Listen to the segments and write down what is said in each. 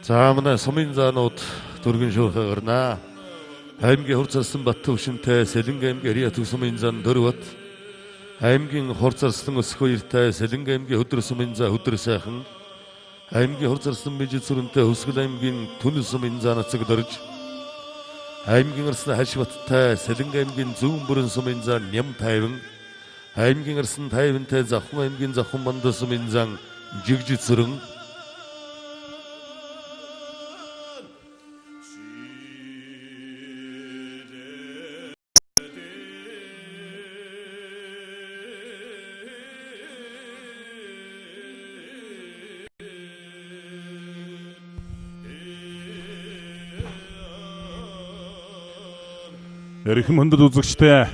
За манай сумын заанууд дөргөн шуурхай гарнаа. Аймгийн хур зарсан бат төвшөнтэй Сэлэнг аймгийн Ариа төв сумын зан дөрвөт. Аймгийн хур зарсан өсөх хоёртай Сэлэнг аймгийн хөдөр сумын зан хөдөр сайхан. Аймгийн хур зарсан мижид сүрэнтэй Өсгөл аймгийн Түнэл сумын зан ацаг дөрж. Аймгийн арсан хашбаттай Сэлэнг аймгийн зүүн бүрэн сумын зан ням тайван. Аймгийн арсан тайвантай Завхан аймгийн Завхан мандал сумын зан жигжид сүрэн. Эрхэм хүндэт үзэгчтэй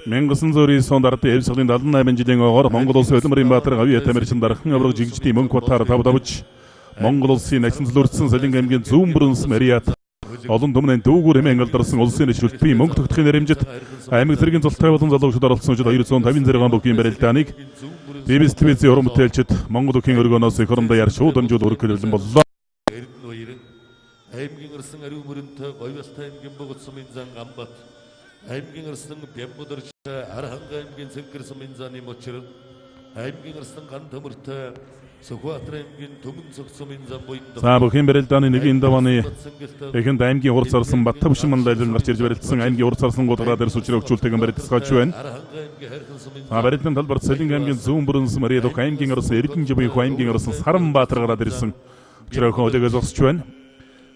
1909 онд ардын эвсглийн 78 жилийн огоор Монгол улсын Улмарын баатар Гавьяа тамирчин дархан авраг жигждийн мөнгө батаар тав давж Монгол улсын начин зөвлөрсөн Сэлэнг аймгийн зүүн бүрэн Мариат олон түмний дүүгүүр хэмээн алдарсан улсын шүлтбий Ч.Мөнхтогтохын нэрэмжит аймаг цэргийн цолтой болон залуучууд оролцсон жил 256 бөхийн барилдааныг ТВ телевизийн уран бүтээлчид Монгол өөхийн өргөнөөс их орондоо яар шууд дамжууллаа өргөхөрлөн боллоо. Аймгийн арсан ариун мөрөнтэй Говьялтай аймгийн Бөгөт сумын зан Амбат, аймгийн арсан Бямбудэрчтэй Арханга аймгийн Цэргэр сумын зан Имочир, аймгийн арсан Ган төмөртэй Сүхбаатар аймгийн Төмөн цог сумын зан Буяндаг. За бөхийн барилдааны нэгийн ДАВААны эхэнд аймгийн хур зарсан бат төвшин мандайлан гарч ирж барилдсан аймгийн хур зарсан гудраа дээр сүчрээ өгчүүлдэг барилдасгаач байна. Барилдааны талбарт Сэлэнг аймгийн зүүн бүрэн Мариат аймгийн арсан Эрдэнэ буюу аймгийн арсан Саранбаатар гараад ирсэн. Өчрөөхөн өдөөгөө зогсож байна.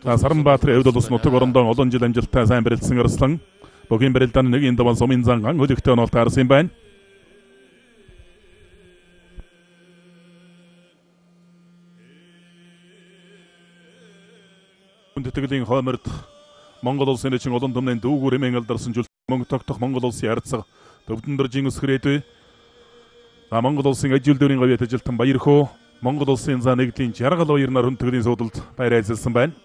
Саранбаатарын хувьд бол нутаг орондоо олон жил амжилттай сайн барилдсан арслан бөхийн барилдааны нэгийн ДАВАА сумын зан ган хөлөгтэй онолт харсан юм байна. Хүндэтгэлийн хойморд Монгол улсын эчин олон түмний дүүгүүр хэмээн алдарсан Ч.Мөнхтогтох Монгол улсын харьцаг төвдөн дөржийн өсгөрөөдөө Монгол улсын ажил дөрийн говьяат ажилтан Баярхөө Монгол улсын зан нэгдлийн жаргал баярнаар хүндэтгэлийн суудалд баяр ажилласан байна.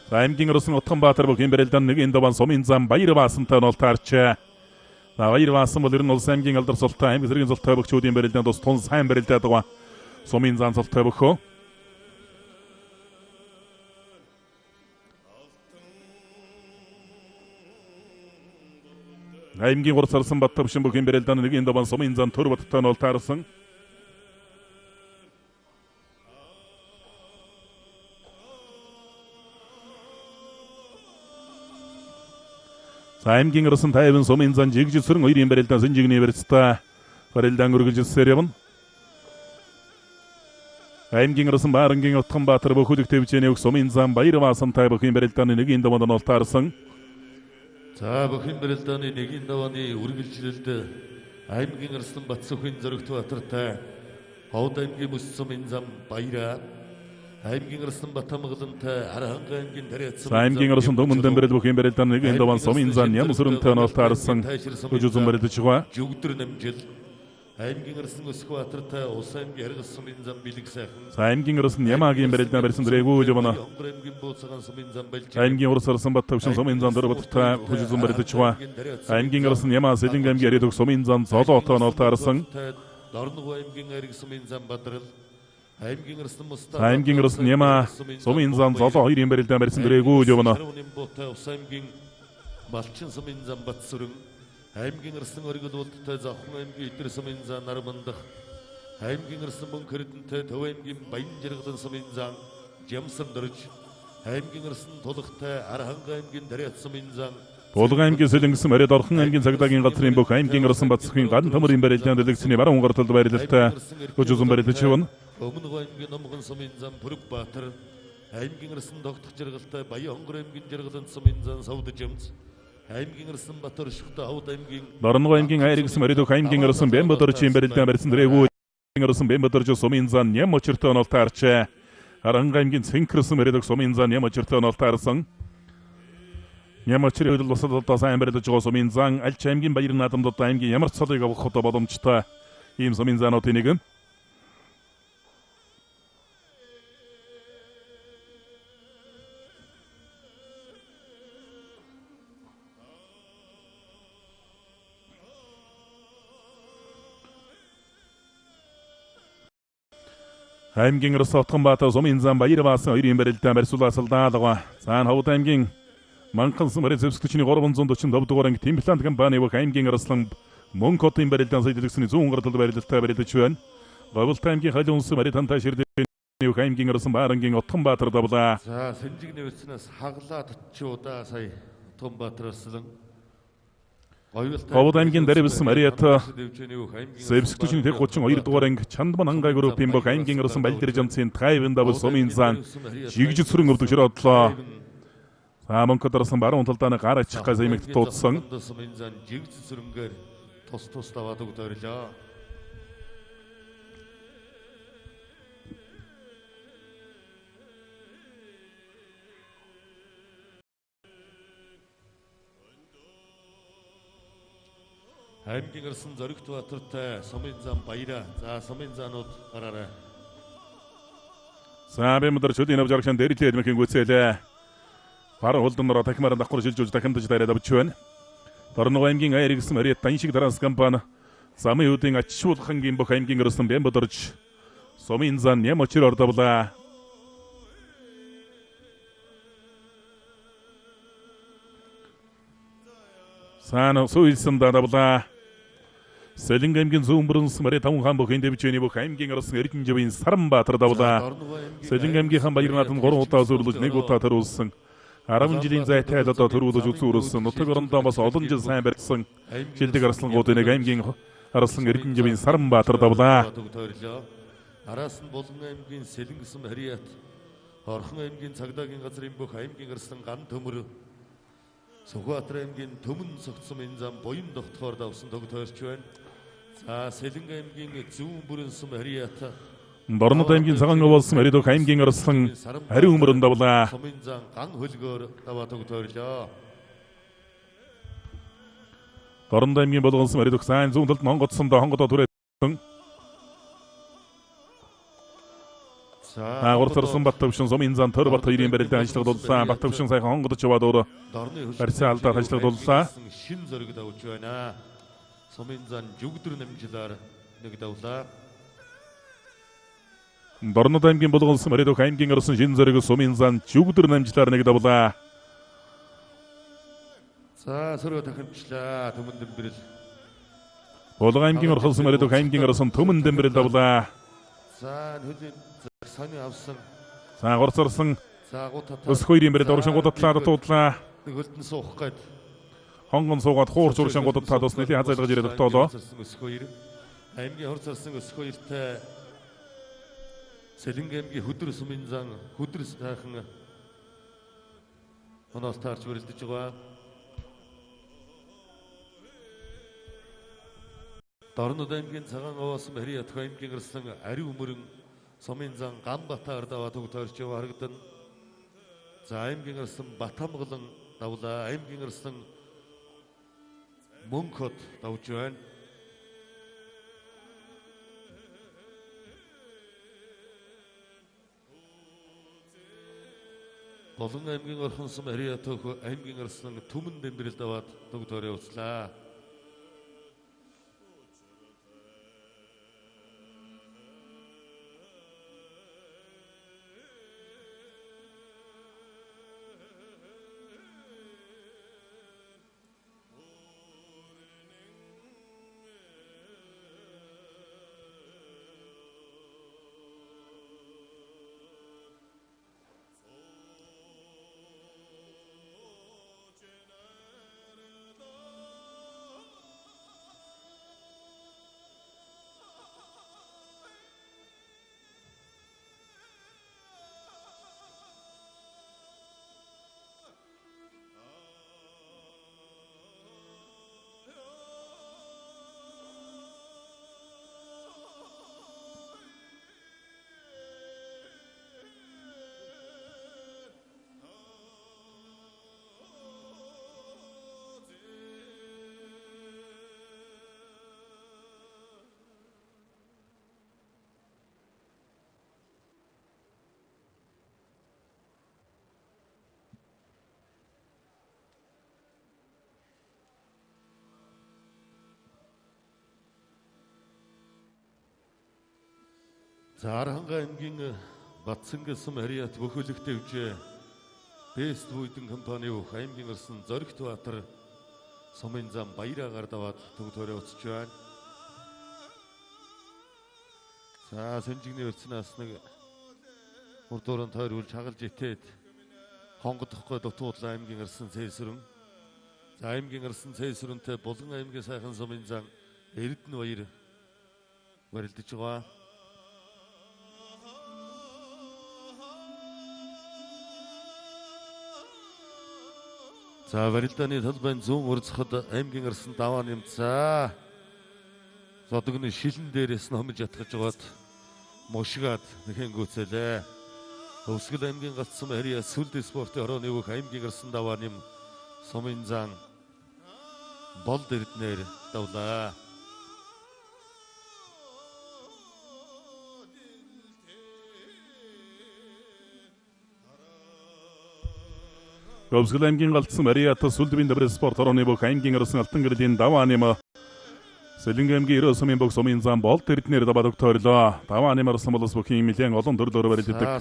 Аймгийн арсан Утганбаатар бөхийн барилдааны нэгийн ДАВАА сумын зан баяр баасантай онолт харчаа. Баяр баасан бол ер нь улсын аймгийн алдар цолтой аймаг цэргийн цолтой бөхчүүдийн барилдаанд бас тун сайн барилдаад байгаа сумын зан цолтой бөхөө. Аймгийн хур зарсан бат төвшин бөхийн барилдааны нэгийн ДАВАА сумын зан төр баттай онолт харсан. Аймгийн арсан тайван сумын зан жигжид сүрэн хоёрын барилдаан сэнжигний барьцтай барилдаан үргэлжилсээр явна. Аймгийн арсан Баарангийн Утганбаатар бөхөлөг төвчний өг сумын зан баяр баасантай бөхийн барилдааны нэгийн ДАВААнд онолт харсан. За бөхийн барилдааны нэгийн ДАВААны үргэлжлэлд аймгийн арсан Батсөхийн Зоригтбаатартай Ховд аймгийн Мөс сумын зан баяраа аймгийн арсан Батамгалантай Арханга аймгийн Тариат сумын аймгийн арсан Дөмөндөн барил бөхийн барилдааны нэгийн ДАВААн сумын зан ням сүрэнтэй онолт харсан хүчит барилдаж байгаа. Жүгдэр намжил аймгийн арсан Өсгөлбаатартай Улс аймгийн Харгас сумын зан Бэлэг сайхан аймгийн арсан Ямагийн барилдаан барьсан дээгүүл явна. аймгийн Бууцаган сумын зан Балж аймгийн урс арсан бат төвшин сумын зан дөрөвттэй хүчит барилдаж байгаа. Аймгийн арсан Ямаа Сэлэнг аймгийн Ариа сумын зан Золоотой онолт харсан. Дорногов аймгийн Ариг сумын зан Бадрал аймгийн арсан Ямаа сумын зан Золоо хоёрын барилдаан барьсан дээгүүл явна. Улс аймгийн Малчин сумын зан Батсүрэн аймгийн арсан Оргилуулттай Завхан аймгийн Идэр сумын зан Нармандах аймгийн арсан Мөнх Эрдэнэтэй Төв аймгийн Баян Жаргалан сумын зан Жамсан дөрж аймгийн арсан Тулгтай Арханга аймгийн Тариат сумын зан Булган аймгийн Сэлэнгсэн Мариат Орхон аймгийн Цагдаагийн газрын бүх аймгийн арсан Батсөхийн Ган төмөрийн барилдаан дэлгэцний баруун гарталд баярлалтай хүчит барилдаж явна. Өмнөг аймгийн Номгон сумын зан Бүрэгбаатар аймгийн арсан Тогтох жаргалтай Баян хонгор аймгийн Жаргалан сумын зан Савд Жамц аймгийн арсан Батөршхтэй Ховд аймгийн Дорногов аймгийн Айргс Мариат аймгийн арсан Бямбудэрчийн барилдаан барьсан дээгүүл арсан Бямбудэрч сумын зан ням очиртой онолт харчаа. Арханга аймгийн Цэнхэрсэн Мариат сумын зан ням очиртой онолт харсан. Ням очир хөдөл босолдоо сайн барилдаж байгаа сумын зан Альч аймгийн Баяр наадамд аймгийн ямар ч цолыг авах боломжтой ийм сумын заануудын нэг. аймгийн өрс Отгонбаатар сум инзан баяр баасан 2 барилдаан барьсуулаасалдаалгаа. Цаана Ховд аймгийн Манхан сумын зэвсгчний 345 дугаар анги Тимплант компани бүх аймгийн арслан Мөнхтогтохын барилдаан сайдлагсны 100 гаруй барилдалтай барилдаж байна. Говьлт аймгийн халуун улсын барилдаан ширдээний бүх аймгийн арслан Баарангийн Отгонбаатар давлаа. За Сэнжиг нэвснээс хаглаад очиудаа сая Отгонбаатар арслан Ховд аймгийн Даривс Мариат зэвсгчний 32 дугаар анги Чандман хангай группийн бүх аймгийн арслан балдэр жамцын тайван давс сумын зан жигжид сүрэн өвдөг широодлоо. Мөнхтогтохын баруун талдааны гар ачих газ эмэгт дуудсан. Жигж сүрэнгээр тус даваад өгдөрлөө. аймгийн арсан Зоригт Баатартай сумын зам баяраа. За сумын заанууд гараарай. За бэмдэр чөлийн авч аргашан дэрэлээ эдмэхийн гүцээлээ. Баруун холдонороо дахимаар давхар шилжүүлж дахимдаж дайраад авч байна. Дорног аймгийн Айргс Мариат таньшиг дараас компани замын үүдийн ачуулхангийн бүх аймгийн өрсөн бэмбодорж сумын зан нэм очир ордовлаа. Саана суйлсан давлаа. Сэлэн аймгийн зүүнбөрөнс Мариат таван хаан бүхэн дэвчээний бүх аймгийн өрсөн Эрдэнэживийн Саранбаатар давлаа. Сэлэн аймгийн хаан Баярнаатын 3 удаа зөвлөж 1 удаа төрүүлсэн. 10 жилийн зайтай одоо төрүүлж үзүүлсэн. Нутаг орондоо бас олон жил сайн барьсан. Шилдэг арслангуудын нэг аймгийн арслан Эрдэнэживийн Саранбаатар давлаа. Араас нь Булган аймгийн Сэлэнгсэн Хариат, Орхон аймгийн Цагдаагийн газрын бүх аймгийн арслан Ган төмөр, Сүхбаатар аймгийн Төмөн цогцсон энэ зам буян тогтохоор давсан төг тойрч байна. За Сэлэнг аймгийн Зүүн бүрэнсэн Хариат, Дорнод аймгийн Цагаан өвөлсөн Маридох аймгийн арслан Хариу өмөрөн давлаа. Сумын зан Ган хөлгөөр даваад төг тойрлоо. Дорнод аймгийн Болгонсон Маридох сайн зүүн талд Монгодсондоо хонгодоо түрээсэн. Агуурцарсан Баттавшин сумын зан төр бат хоёрын барилдаан ажиллагад дуллаа. Баттавшин сайхан хонгодож яваад өөр барьсан алдаад ажиллагад дуллаа. Шин зөрөг давж байна. Сумын зан жүгдэр нэмжлээр нэг давлаа. Дорнод аймгийн Болгонсон Маридох аймгийн орсон шин зөрөг сумын зан жүгдэр намжлаар нэг давлаа. За сөрөө тахимчлаа төмөн дэмбэрэл. Болгон аймгийн орхон Маридох аймгийн орсон төмөн дэмбэрэл давлаа. За хөлийн сони авсан. За гурцарсан. За гутатаа. Өс хоёрын бэрэл урагшин гутатлаа дуудлаа. Хөлтөн суух гээд. Хонгон суугаад хуурч урагшин гутатлаа дус нэлийн хазайлгаж ирээд тогтоолоо. Өс хоёр. Аймгийн хор зарсан өс хоёртай Сэлэнг аймгийн хөдөр сумын зан хөдөр сайхан оноос таарч бүрэлдэж байгаа. Дорнод аймгийн Цагаан овоосон Хариат аймгийн арслан Ариу өмөрөн сумын зан Ган Батаар даваад төг тойрч яваа харагдана. За аймгийн арслан Батамгалан давлаа. Аймгийн арслан Мөнхтогт давж байна. Булган аймгийн орхон сум Хариат аймгийн арслан Төмөн дэмбэрэл даваад төг тойроо явууллаа. За Аранга аймгийн Батсан гэсэн хариат бөхөлөх дэвжээ Бест Вүйдэн компани ух аймгийн ирсэн Зоригт Баатар сумын зам баяраагаар даваад төгтөөрөө уцж байна. За Сэнжигний өрцнээс нэг урдууран тойруулж хагалж итээд хонгодохгүй дутуудлаа аймгийн ирсэн цээсрэн. За аймгийн ирсэн цээсрэнтэй Булган аймгийн сайхан сумын зам Эрдэнэ баяр барилдаж байгаа. За барилдааны талбайн зүүн урцхад аймгийн ирсэн даваа нэмцээ. Зодогны шилэн дээрээс нь хомж ятгаж байгаад мушгаад нэхэнгүүцэлээ. Өвсгөл аймгийн гацсан харьяа сүлд спортын хорооны өөх аймгийн ирсэн даваа нэм сумын зан болд эрднээр давлаа. Өвсгөл аймгийн галдсан Мариата сүлдвийн дэврэ спорт хорооны бүх аймгийн ирсэн алтан гэрлийн даваа нэм Сэлэнг аймгийн 90 сумын бүх сумын зам болд эрднээр даваад өгтөөрлөө. Даваа нэм ирсэн болос бүхийн нэлээд олон төрлөөр барилддаг.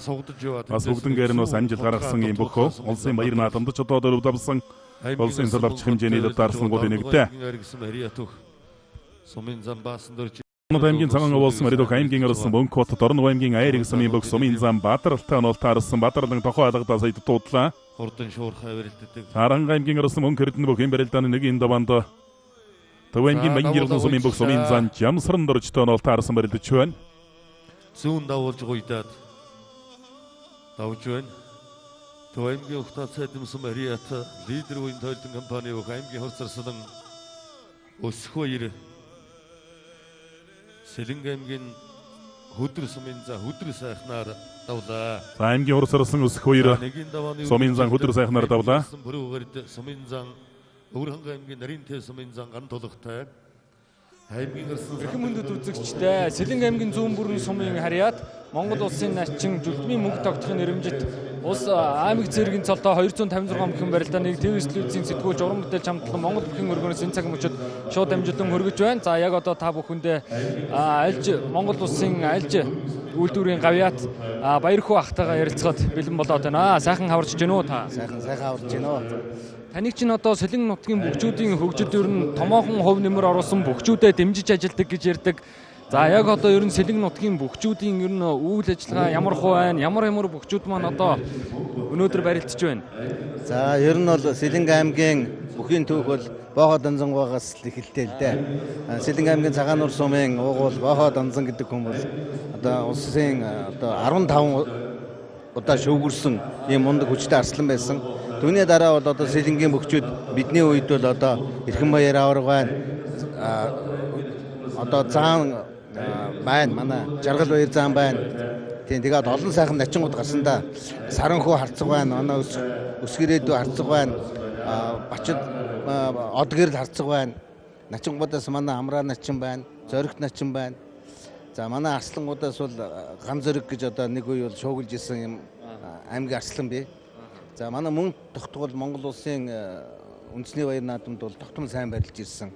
Бас бүгднгээр нь бас амжилт гаргасан юм бөхөө. Улсын баяр наадамд ч одоо дөрөв давсан. Улсын талавч хэмжээний дарсангуудын нэгтэй. Сумын зам баасан дөрж аймгийн цагаан уулсан Маридох аймгийн ирсэн Бөнкот Дорнов аймгийн Айрыг сумын бүх сумын зам Баатаралтай нь таарсан Баатарлан тохоо алгадаа сая дуудлаа. Хурдан шуурхай барилддаг. Аранга аймгийн ирсэн Мөнх Эрдэнэ бүхэн барилдааны нэг энэ даваанд Төвэнгийн Мангирлын сумын бүх сумын зам Жамсран дөржтэй нь таарсан барилдаж байна. Зүүн давуулж гуйдаад давж байна. Төвэнгийн ухтаа цайдамсан Мариат лидер үеийн тойлдон компани бүх аймгийн хурцарсан өсхөөр Сэлэнг аймгийн хөдөр сумын зам хөдөр сайхнаар давлаа. За аймгийн хурцарсан өсхөөр сумын зам хөдөр сайхнаар давлаа. Сумын зам Өвөрхөн аймгийн нарийнтэй сумын зан ган тулгатай аймгийн ирсэн бөхийн мөндөд үзэгчтэй Сэлэнг аймгийн зүүн бүрэн сумын харьяат Монгол улсын начин Ч.Мөнхтогтохын нэрэмжит улс аймаг цэргийн цолтой 256 бөхийн барилдааныг ТV телевизийн сэтгүүлч уран бүтээл хамтлан Монгол бөхийн өргөнөөс энэ цаг мөчид шууд дамжуулан хөргөж байна. За яг одоо та бүхэндээ альж Монгол улсын альж үйлдвэрийн гавьяат баяр хүү ахтайгаа ярилцахад бэлэн болоод байна. Сайхан хаварч гэнэ үү та? Сайхан хаварч гэнэ үү? Таныг чинь одоо Сэлэнг нутгийн бөхчүүдийн хөгжил ер нь томоохон хувь нэмэр оруулсан бөхчүүдэд дэмжиж ажилдаг гэж ярьдаг. За яг одоо ер нь Сэлэнг нутгийн бөхчүүдийн ер нь үйл ажиллагаа ямар хөө байна? Ямар бөхчүүд маань одоо өнөөдөр барилдаж байна? За ер нь бол Сэлэнг аймгийн бүхийн түүх бол Боохоо Данзангаас л эхэлтэй л дээ. Сэлэнг аймгийн Цагаан нур сумын уугуул Боохоо Данзан гэдэг хүн бол одоо улсын одоо 15 удаа шүүгэрсэн ийм мундаг хүчтэй арслан байсан. Түүний дараа бол одоо Сэлэнгийн бөхчүүд бидний үед бол одоо Эрхэн баяр аварга байна. Одоо заан байна манай Жаргал баяр заан байна. Тэгээд олон сайхан начингууд гарсан да. Саранхуу харцаг байна. Манай өсгөрөөдөө харцаг байна. Бачид одгэрл харцаг байна. Начингуудаас манай Амраа начин байна. Зоригт начин байна. За манай арслангуудаас бол ган зориг гэж одоо нэг үе бол шуугилж исэн юм аймгийн арслан бий. За манай Мөнхтогтох бол Монгол улсын үндэсний баяр наадамд бол тогтмол сайн барилж ирсэн.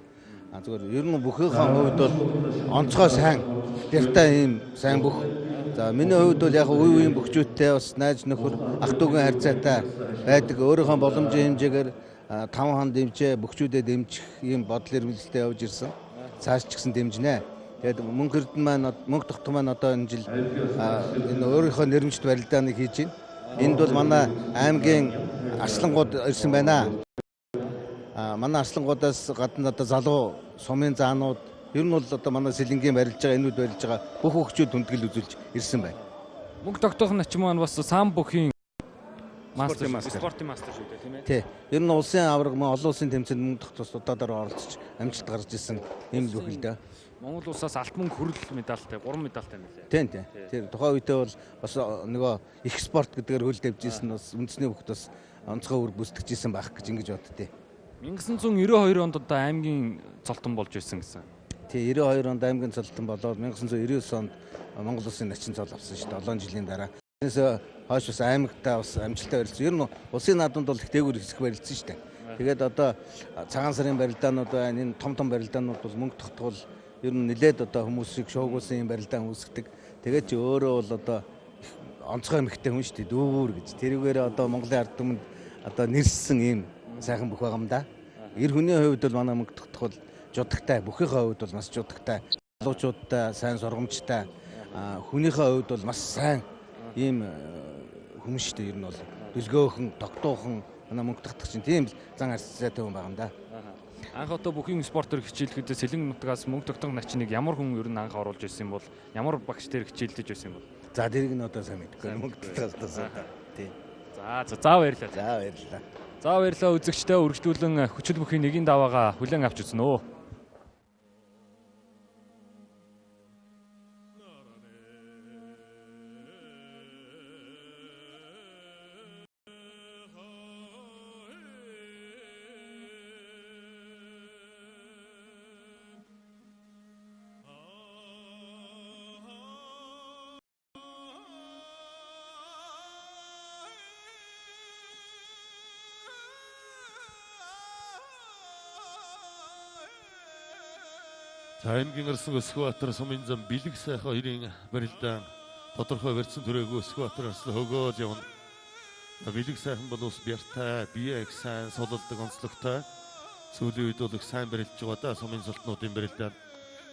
Зүгээр ер нь бүхийнхээ хувьд бол онцгой сайн дэртэй ийм сайн бүх. За миний хувьд бол яг үе үеийн бөхчүүдтэй бас найз нөхөр ах дүүгийн харьцаатай байдаг. Өөрийнхөө боломжийн хэмжээгээр 5 хан дэмжээ бөхчүүдэд дэмжих ийм бодол эрмэлзэлтэй явж ирсэн. Цааш ч гэсэн дэмжинэ. Тэгээд Мөнх Эрдэнэ маань Мөнхтогтох маань одоо энэ жил энэ өөрийнхөө нэрэмжит барилдааныг хийж байна. Энд бол манай аймгийн арслангууд ирсэн байна. Манай арслангуудаас гадна одоо залуу сумын заанууд ер нь бол одоо манай Сэлэнгийн барилж байгаа энүүд барилж байгаа бүх хөгчүүд хүндгэл үзүүлж ирсэн байна. Мөнхтогтохын начин маань бас сам бүхийн спортын мастер шүү дээ тийм ээ. Тий. Ер нь улсын аварга мөн олон улсын тэмцээнд Мөнхтогтохоос удаадаар оролцож амжилт гаргаж ирсэн юм л бүхэл дээ. Монгол улсаас алт мөнгө хүрэл медальтай 3 медальтай нэлээ. Тийм. Тэр тухайн үедээ бол бас нөгөө их спорт гэдгээр хөл тавьж ирсэн бас үндэсний хөлт бас онцгой үр бүсдэж ирсэн байх гэж ингэж боддتي. 1992 онд одоо аймгийн цолтон болж ирсэн гэсэн. Тий 92 онд аймгийн цолтон болоод 1999 онд Монгол улсын начин цол авсан шүү дээ 7 жилийн дараа. Тэрнээс хойш бас аймагтаа бас амжилттай барилсан. Ер нь улсын наадамд бол их дээгүүр хэсэг барилсан шүү дээ. Тэгээд одоо цагаан сарын барилдаанууд байна. Энэ том барилдаанууд бол Мөнхтогтох бол ер нь нэлээд одоо хүмүүсийг шуугуулсан юм барилдаан үүсгдэг. Тэгээд чи өөрөө бол одоо онцгой эмэгтэй хүн шүү дээ. Дүүр гэж. Тэрүүгээр одоо Монголын ард түмэнд одоо нэрссэн ийм сайхан бүх байгаа юм да. Эр хүний хувьд бол манай Мөнхтогтох бол жудагтай, бүхийнхээ хувьд бол маш жудагтай, залуучуудтай сайн сургамжтай, хүнийхээ хувьд бол маш сайн ийм хүн шүү дээ. Ер нь бол дэлгөөхөн, тогтуухан манай Мөнхтогтох чинь тийм зан арцтай хүн байгаа юм да. Анх одоо бүхийн спортоор хичээлэхэд Сэлэн нутгаас Мөнхтогтох начныг ямар хүн ер нь анх оруулж ирсэн бол ямар багш дээр хичээлдэж байсан бол? За тэрийг нь одоо сайн мэдгүй. Мөнхтогтохоос тий. За баярлалаа. За баярлалаа. За баярлалаа үзэгчдээ үргэлжлүүлэн хүчит бүхийн нэгийн даваагаа хүлээн авч үзнэ. За аймгийн Улсын Өсгөөбаатар сумын зам бэлэг сайхан хоёрын барилдаан тодорхой барьсан төрөөгүй Өсгөөбаатар арслан хөгөөж явна. Бэлэг сайхан бол ус бяртай, бие их сайн сулалдаг онцлогтой. Сүүлийн үед бол их сайн барилдж байгаа да сумын султнуудын барилдаан.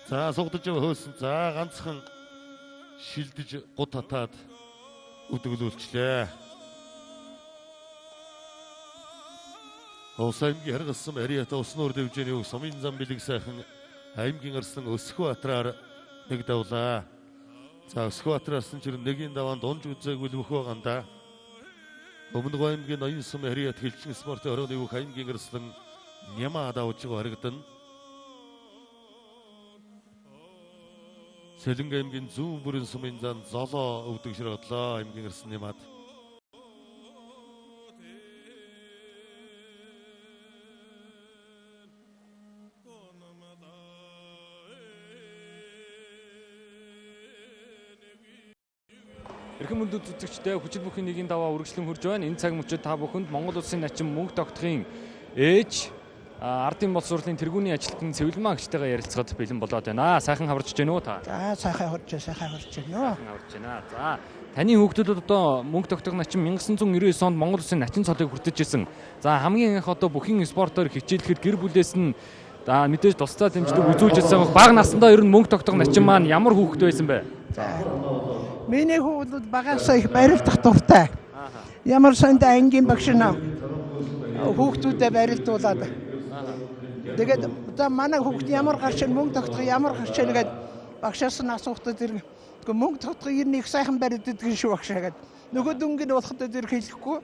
За сугдаж байгаа хөөсөн. За ганцхан шилдэж гут татаад өдөглүүлчлээ. Улсын аймгийн харгалсан ариата уснуур дэвжээний үг сумын зам бэлэг сайхан аймгийн Улсын Өсгөөбаатараар нэг давлаа. За Өсгөөбаатараас нь нэгийн даваанд унж үзээгүй л бүх байгаа юм да. Өмнөг аймгийн ноён сум хариат хэлчин спортын орооны бүх аймгийн Улсын нямаа давж байгаа харагдана. Сэлэн аймгийн зүүн бүрэн сумын зан золоо өвдөг широодлоо аймгийн Улсын нямаад. Эрхэм мөндөд үзэгчдээ хүчит бүхийн нэгийн даваа үргэлжлэн хурж байна. Энэ цаг мөчид та бүхэнд Монгол Улсын начин Мөнхтогтохын ээж ардын боловсруулалтын тэргүүний ажилтны цэвэрлэмаа агчтайгаа ярилцахад бэлэн болоод байна. Сайхан хаварч гэнэ үү та? За сайхан хаварч гэнэ. Хаварч байна. За таны хүүхдүүд одоо Мөнхтогтох начин 1999 онд Монгол Улсын начин цолыг хүртэж ирсэн. За хамгийн анх одоо бүхийн спортоор хичээлэхэд гэр бүлээс нь мэдээж тусдаа дэмжлэг үзүүлж байсан бага насндаа ер нь Мөнхтогтох начин маань ямар хүүхэд байсан бэ? За миний хүүхдүүд багасаа их барилдах дуртай. Ямар сонд ангийн багш наа хүүхдүүдэд барилдуулаад. Тэгээд за манай хүүхд ямар гарч Мөнхтогтох ямар гарч нэгэд багшаас нь асуухтаа тэр Мөнхтогтох ер нь их сайхан барилддаг шүү багш гэдэг. Нөгөө дүнгийн болохдоо тэр хэлэхгүй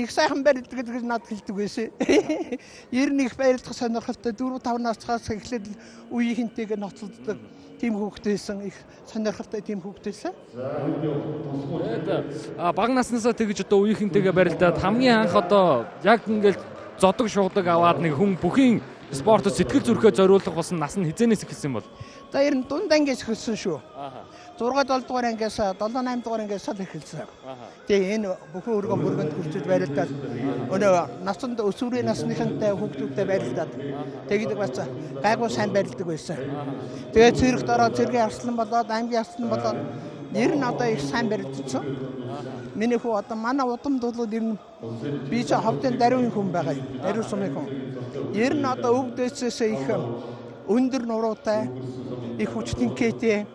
их сайхан барилддаг гэж надад хэлдэг байсан. Ер нь их барилдах сонирхолтой 4-5 настай эхлээд үеийнхэнтэйгээ ноцолддог. Тим хүүхдээсэн их сонирхолтой тим хүүхдээсэн. Бага наснаасаа тэгж одоо үеийнхэнтэйгээ барилдаад хамгийн анх одоо яг ингээл зодог шуудаг аваад нэг хүн бүхийн спортод сэтгэл зүрхээ зориулах болсон нас нь хизэнээс эхэлсэн бол. За ер нь дунд ангиас эхэлсэн шүү. 6-7 дугаар ангиас 7-8 дугаар ангиас л эхэлсэн. Тэгээ энэ бүхэн өргөн бүргэнд хүрчиж барилдаад өнөө насанд өсвөрийн насныхантай хүүхдүүдтэй барилдаад тэгдэг бацаа гайгүй сайн барилдаг байсан. Тэгээ цэрэгт ороод цэргийн арслан болоод аймгийн арслан болоод ер нь одоо их сайн барилдсан. Миний хүү одоо манай удамд бол ер нь би ч ховдын даруйн хүн байгаа юм. Даруй сумын хүн. Ер нь одоо өвдөөсөөс их өндөр нуруутай их хүчтэнхээтэй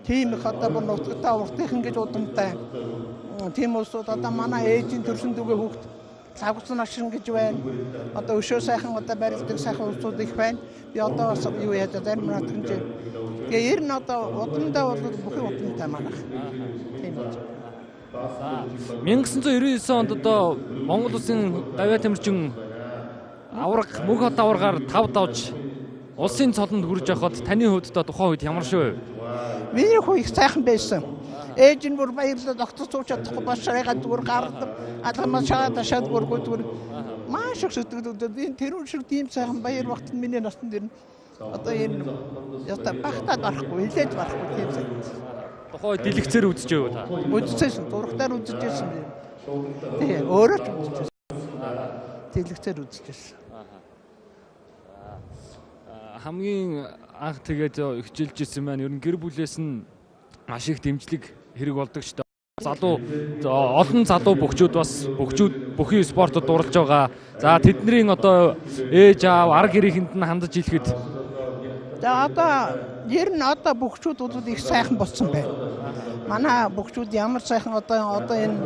тийм их одоо бүр нутагтаа уртынхан гэж удамтай. Тийм улсууд одоо манай ээжийн төрсөн дүүгээ хүүхд цавгцсан ашин гэж байна. Одоо өшөө сайхан одоо барилдаг сайхан улсууд их байна. Би одоо бас юу яаж зарим надад хэмжээ. Тэгээ ер нь одоо удамдаа бол бүхэн удамтай манайх. Тийм үү. 1999 онд одоо Монгол Улсын гавьяа тамирчин авраг мөнх хот аврагаар 5 давж улсын цолонд хүрж явахад таны хувьд одоо тухайн үед ямар шүү вэ? Миний хүү их сайхан байсан. Ээж нь бүр баярлаад огцос сууж чадахгүй башраагаад зүгээр гардаг. Алгамаа шаад ашаад гүргүүд маш их сэтгэлдүүд энэ тэрүүн шиг тийм сайхан баяр багт миний насанд ирнэ. Одоо энэ яста багтаад барахгүй, хилээд барахгүй тийм сайхан. Тухайн үед дэлгэцээр үзэж байв та. Үзчихсэн, зургатаар үзчихсэн юм. Тэгээ өөрөө ч үзчихсэн. Дэлгэцээр үзчихсэн. Хамгийн анх тэгээд хичээлж ирсэн маань ер нь гэр бүлээс нь маш их дэмжлэг хэрэг болдог ч залуу олон залуу бөхчүүд бас бүхий спортод дурлж байгаа. За тэдний одоо ээж аав арга гэрийнхэнд нь хандаж хэлэхэд за одоо ер нь одоо бөхчүүд бол их сайхан болсон байна. Манай бөхчүүд ямар сайхан одоо энэ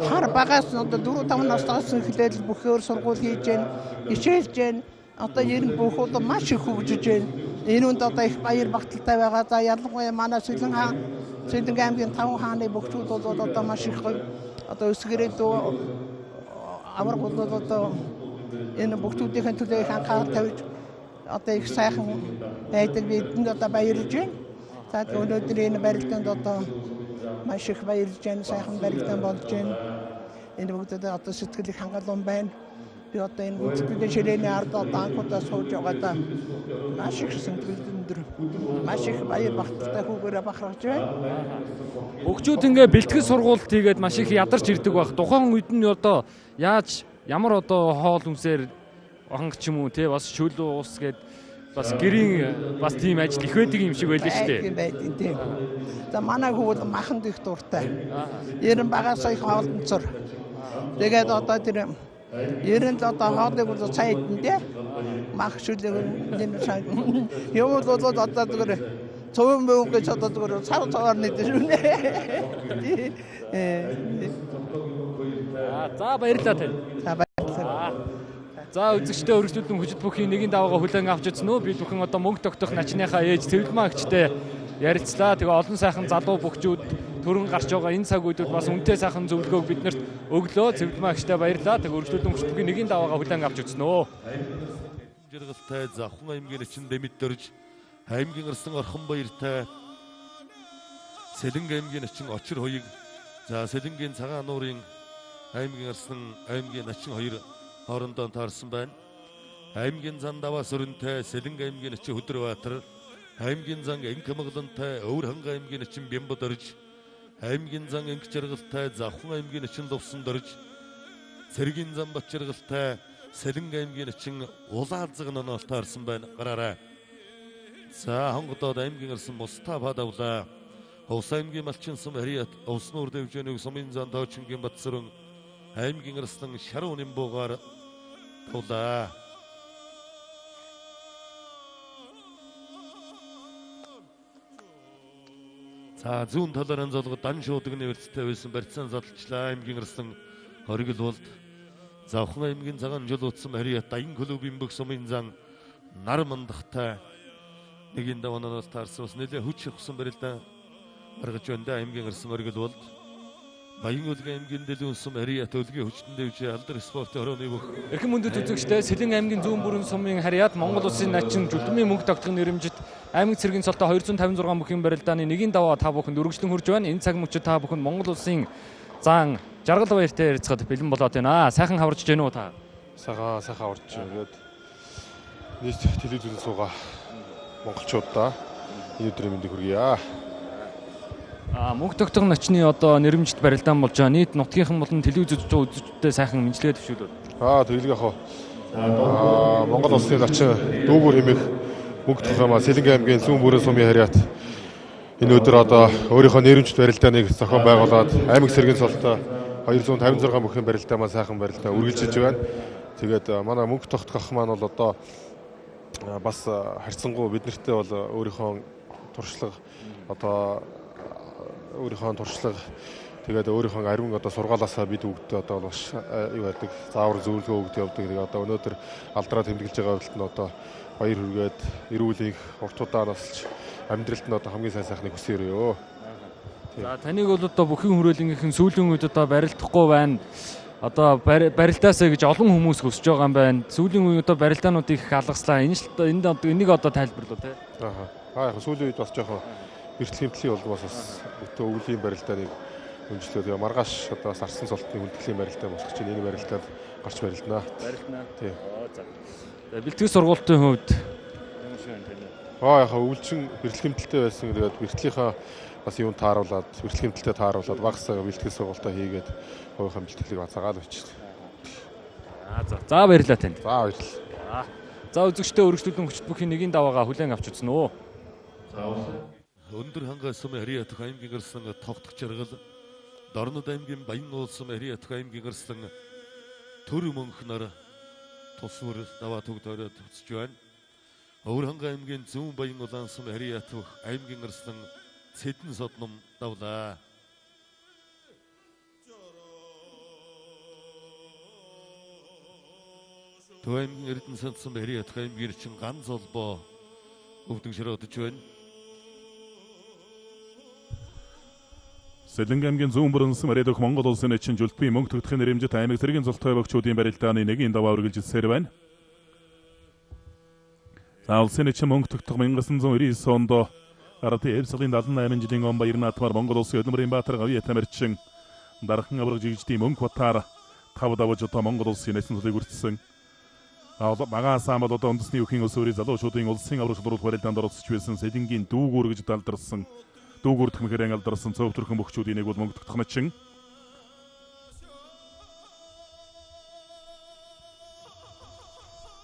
хар багаас одоо 4-5 настайгаас эхлээд бүхээр сургууль хийж гэн, хичээлж гэн. Одоо ер нь бүх одоо маш их хөгжиж байна. Энэ үнд одоо их баяр багталтай байгаа. За ялангуяа манай Сэлэн аймгийн 5 хааны бөхчүүд бол одоо маш их одоо өсгөрөөд авраг бол одоо энэ бөхчүүдийн төлөө их анхаарал тавьж одоо их сайхан байдаг бидэнд одоо баярлж байна. За өнөөдөр энэ барилдаанд одоо маш их баярлж байна. Сайхан барилдаан болж байна. Энэ бүгдээ одоо сэтгэл их хангалуун байна. Би одоо энэ гүцэтгэлийн ширээний ард одоо анхудаа сууж байгаадаа маш их сэтгэл өндөр маш их баяр багталтай хүүгээрээ бахархаж байна. Бөхчүүд ингээ бэлтгэл сургуульд хийгээд маш их ядарч ирдэг байх. Тухайн үед нь одоо ямар одоо хоол хүнсээр хангач юм уу те бас шөл уус гээд бас гэрийн бас тийм ажил их байдаг юм шиг байлаа шүү дээ. Тийм байдаг тийм. За манай хүү бол маханд их дуртай. Ер нь багасаа их хоолндцор. Тэгээд одоо тэр ер нь одоо хоолыг бол цайд нэ мах шүлэг энэ шаг. Юу бол одоо зүгээр цөөн бөөн гэж одоо зүгээр цаваар нэгдэж шүнэ. За баярлалаа тань. За баярлалаа. За үзэгчдээ өргөжлүүлэн хүчит бүхийн нэгэн даваагаа хүлээн авч ирсэн үү? Би бүхэн одоо Мөнхтогтох начныхаа ээж Цэвлэмаа гэгчтэй ярилцлаа. Тэгээ олон сайхан залуу бөхчүүд төрөн гарч байгаа энэ цаг үедүүд бас үнэтэй сайхан зөвлөгөөг биднэрт өглөө. Цэвлэмаа гэгчтэй баярлалаа. Тэгээ өргөжлүүлэн хүчит бүхийн нэгэн даваагаа хүлээн авч ирсэн үү? Жаргалтай Завхан аймгийн эчин дэмэддэрж аймгийн арсан орхон баяртай Сэлэн аймгийн эчин очир хоёрыг за Сэлэнгийн цагаан нуурын аймгийн арсан аймгийн начин хоёр хоорондоо таарсан байна. Аймгийн зан даваа сүрэнтэй Сэлэн аймгийн эчин Хөдрбаатар, аймгийн зан энх амгалантай Өвөрханга аймгийн эчин Бямбад орж, аймгийн зан энх жаргалтай Завхан аймгийн эчин Улсын орж, цэргийн зан бат жаргалтай Сэлэн аймгийн эчин Улаалзаг нонол таарсан байна. Гараарай. За хонгодод аймгийн арсан Мустафа давлаа. Улсын аймгийн малчин сум хариат Улсын үр дэвжээний сумын зан тоочингийн батсүрэн аймгийн арслан шаруу нимбуугаар тулаа. За зүүн талаар анзаалга дан шуудаг нэвэрцтэй байсан барьцаан задлчлаа аймгийн арслан хоригл болд. Завхан аймгийн цагаан жил утсан хариат даян клубын бүх сумын зан нар мандахтай нэгэн даванаас таарсан бас нэлээ хүч ихсэн барилдаа гаргаж байна аймгийн арслан хоригл болд. Баян үлгэн аймгийн дэлгүүн сум хариат өлгийн хүчтэн дэвжээ алдар спортын хорооны бүх эрхэм мөндөд үзэгчдээ Сэлэн аймгийн зүүн бүрэн сумын хариат Монгол Улсын начин Ч.Мөнхтогтохын нэрэмжит аймаг цэргийн цолтой 256 бөхийн барилдааны нэгэн даваа та бүхэнд өргөжлөн хүрж байна. Энэ цаг мөчид та бүхэнд Монгол Улсын зан жаргал баяртай ярилцахад бэлэн болоод байна. Сайхан хаварч гэнэ үү та? Сайхан хаварч ингээд нийт телевизэнд суугаа монголчуудаа энэ өдрийн мэндийг хүргье. Мөнхтогтохын начны одоо нэрэмжит барилдаан болж байгаа. Нийт нутгийнхан болон телевиз үзэж байгаа үзэгчдэд сайхан мэдлэгээ төвшүүлээд. Тэгэлгүй яг Монгол Улсын начин дүүбүр хэмээх Мөнхтогтохын Сэлэн аймгийн зүүн бүрэн сумын хариат энэ өдөр одоо өөрийнхөө нэрэмжит барилдааныг зохион байгуулад аймаг цэргийн цолтой 256 бүхэн барилдаа маань сайхан барилдаа үргэлжилж байна. Тэгээд манай Мөнхтогтох маань бол одоо бас харьцангуй биднэртээ бол өөрийнхөө туршлага одоо өөрийнхөө туршлага тэгээд өөрийнхөө ариун одоо сургаалаасаа бид бүгдээ одоо маш юу байдаг заавар зөвлөгөө өгдөг явдаг. Тэгээд одоо өнөөдөр алдраа тэмдэглэж байгаа хүртэл нь одоо баяр хүргээд эрүүл их урт удаан насч амьдралд нь одоо хамгийн сайн сайхныг хүсээрээ. За таныг бол одоо бүхэн хүрээлэнгийнхэн сүүлийн үед одоо барилдахгүй байна. Одоо барилдаасаа гэж олон хүмүүс хүсэж байгаа юм байна. Сүүлийн үед одоо барилдаануудыг их алгаслаа. Энийг одоо тайлбарлуу те. Яг сүүлийн үед бас жоохон эртэл хэмтлийн бол бас өтөө өвлийн барилдааныг хөндлөө. Маргааш одоо сарсан цолтны хүндэтгэлийн барилдаа болох чинь энэ барилдаад гарч барилдана. Тийм. За бэлтгэл сургуулийн хувьд яг өвлчин эртэл хэмтэлтэй байсан. Тэгээд бэлтгэлийнхаа бас юунд тааруулаад эртэл хэмтэлтэй тааруулаад багсаа бэлтгэл сургуультаа хийгээд өөрийнхөө бэлтгэлийг бацаагаад очив. За баярлалаа танд. За баярлалаа. За үзэгчдээ өргөжлүүлэн хүчит бүхийн нэгэн даваагаа хүлээн авч үзсэн үү? өндөр хангай сум Хариат аймгийн ирсэн тогтох жаргал Дорнод аймгийн Баян уулсан Хариат аймгийн ирсэн төр мөнхнөр тусвар даваа төгдөөрөд төсөж байна. Өвөр хангай аймгийн зүүн Баян улаан сум Хариат аймгийн ирсэн цэдэн содном давлаа. Төв аймгийн эрдэнэ сандсан Хариат аймгийн чин ганц олбоо өвдөг ширөөдөж байна. Сэлэнг аймгийн зүүн бүрэнсэн Мариадах Монгол улсын начин Жүлдмийн Мөнхтогтохын нэрэмжит аймаг цэргийн цолтой бөгчүүдийн барилдааны нэгийн даваа үргэлжилсээр байна. За улсын начин Мөнхтогтох 1999 онд Аратын Эвсгийн 78 жилийн он баяр наатмаар Монгол улсын Өдмөрийн Баатар Гавьяа тамирчин дархан авраг жигждийн мөнх батаар тав давж одоо Монгол улсын начин цолыг үрдсэн. Багаасаа бол одоо үндэсний өхийн өсвөрийн залуучуудын улсын авраг шудрал барилдаанд оролцож байсан Сэлэнгийн дүүгүүр гэж далдарсан дүүгүүр тхмэхэрэн алдарсан цөв төрхөн бөхчүүдийн нэг бол Мөнхтогтох начин.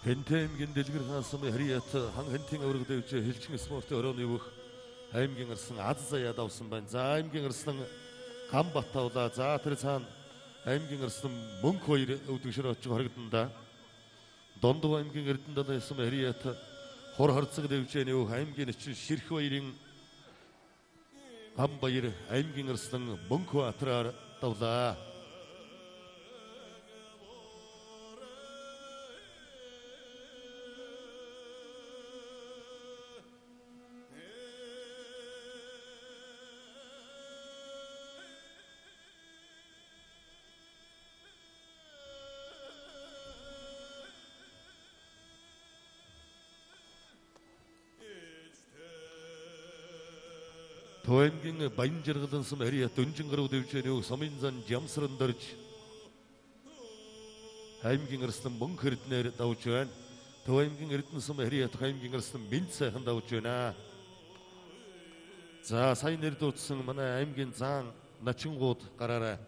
Хэнтэймгийн дэлгэр хаасан Хариат хан хэнтийн авраг дэвж хэлчин спортын орооны өөх аймгийн ирсэн аз заяа давсан байна. За аймгийн ирсэн гам баттавлаа. За тэр цаана аймгийн ирсэн мөнх хоёр өвдөгшөр очиг харагдана. Дондов аймгийн эрдэнэ далайсан Хариат хор харцаг дэвжээний өөх аймгийн начин Ширх баярын гам баяр аймгийн ирсэн мөнх батраар давлаа. Төв аймгийн Баян жаргалан сум Хариат өнжин гаруй дэвжээний өөх сумын зан жамсран дорж аймгийн ирсэн мөнх эрдэнээр давж байна. Төв аймгийн эрдэнэ сум Хариат аймгийн ирсэн Мэнд сайхан давж байна. За сайн нэр дуудсан манай аймгийн зан начингууд гараарай.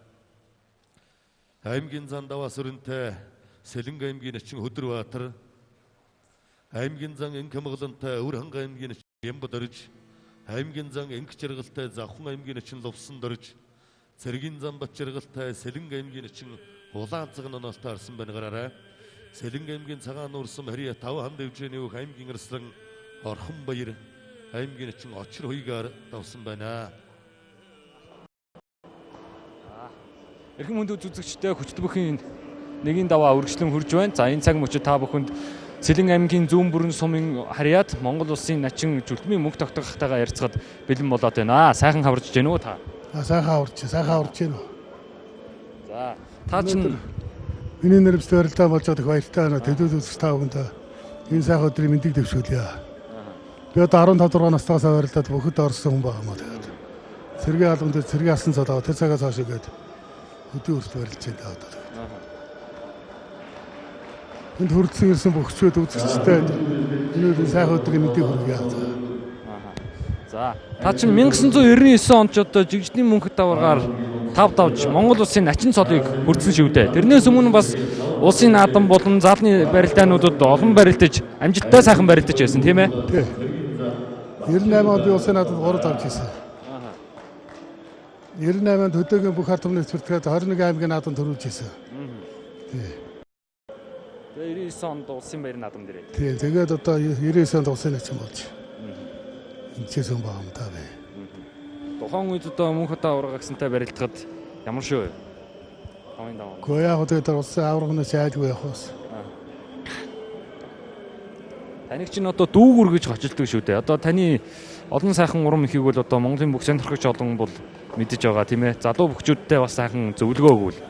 Аймгийн зан даваа сүрэнтэй Сэлэнг аймгийн начин Хөдөрбаатар, аймгийн зан Энх хамгаалантай Өвөр хангай аймгийн начин Ямбад орж, аймгийн зан Энх жаргалтай Завхан аймгийн начин Лувсан дорж, цэргийн зан Бат жаргалтай Сэлэнг аймгийн начин Улаан цагаан оноолтой арсан байна гараарай. Сэлэнг аймгийн цагаан нуурсан Хариат тав хан дэвжээний өөх аймгийн ирсэн Орхон баяр аймгийн начин Очир хуйгаар давсан байна. Эрхэм хүнд үзэгчтэй хүчит бөхийн нэгийн даваа үргэлжлэн хурж байна. За энэ цаг мөчид та бүхэнд Сэлэнг аймгийн зүүн бүрэн сумын Хариат Монгол улсын начин Жүлдмийн Мөнхтогтохтойгоо ярилцахад бэлэн болоод байна. Сайхан хаварж гэнэ үү та? Сайхан хаварж гэнэ. За та чинь миний нэрэмжит барилдаа болж байгаа баяртай байна. Төлөөлөл үзэгч та бүхэнд энэ сайхан өдрийн мэндийг дэвшүүлье. Би одоо 15 настайгаас барилдаад бүхэд орсон хүн байгаа маа тэгээд. Цэргийн албан дээр цэргийн асан цолоо тэр цагаас хойш гээд өдөө хүртэл барилж байна одоо. Энд хүрдсэн ирсэн бөхчүүд үзэгчтэй энэ сайхан өдрийн мэндийг хүргье. За та чинь 1999 онд ч одоо жигждийн мөнхөд даваргаар тав давж Монгол улсын начин цолыг хүрдсэн шүү дээ. Тэрнээс өмнө бас улсын наадам болон заалны барилдаануудад олон барилдаж амжилттай сайхан барилдаж байсан тийм ээ? Тий. 98 онд би улсын наадамд 3 давж ирсэн. 98 онд хөдөөгийн бүх ард түмний цэвэрлэгээд 21 аймгийн наадамд төрүүлж ирсэн. Тий. Тэгээ 99 онд улсын баяр наадам дээр. Тий. Тэгээд одоо 99 онд улсын начин болж. Энэчээс юм байгаа юм та бэ. Тухайн үед одоо мөнхөд аврагсантай барилдахад ямар шүү вэ? Хавын даваа. Гэхдээ яг тэгээд улсын аврагнаас айдгүй явахаас. Таныг чинь одоо дүүгүр гэж хочилдог шүү дээ. Одоо таны олон сайхан урам ихийг бол одоо Монголын бүх сонирхогч олон бол мэдэж байгаа тийм ээ. Залуу бөхчүүдтэй бас сайхан зөвлөгөө өгвөл.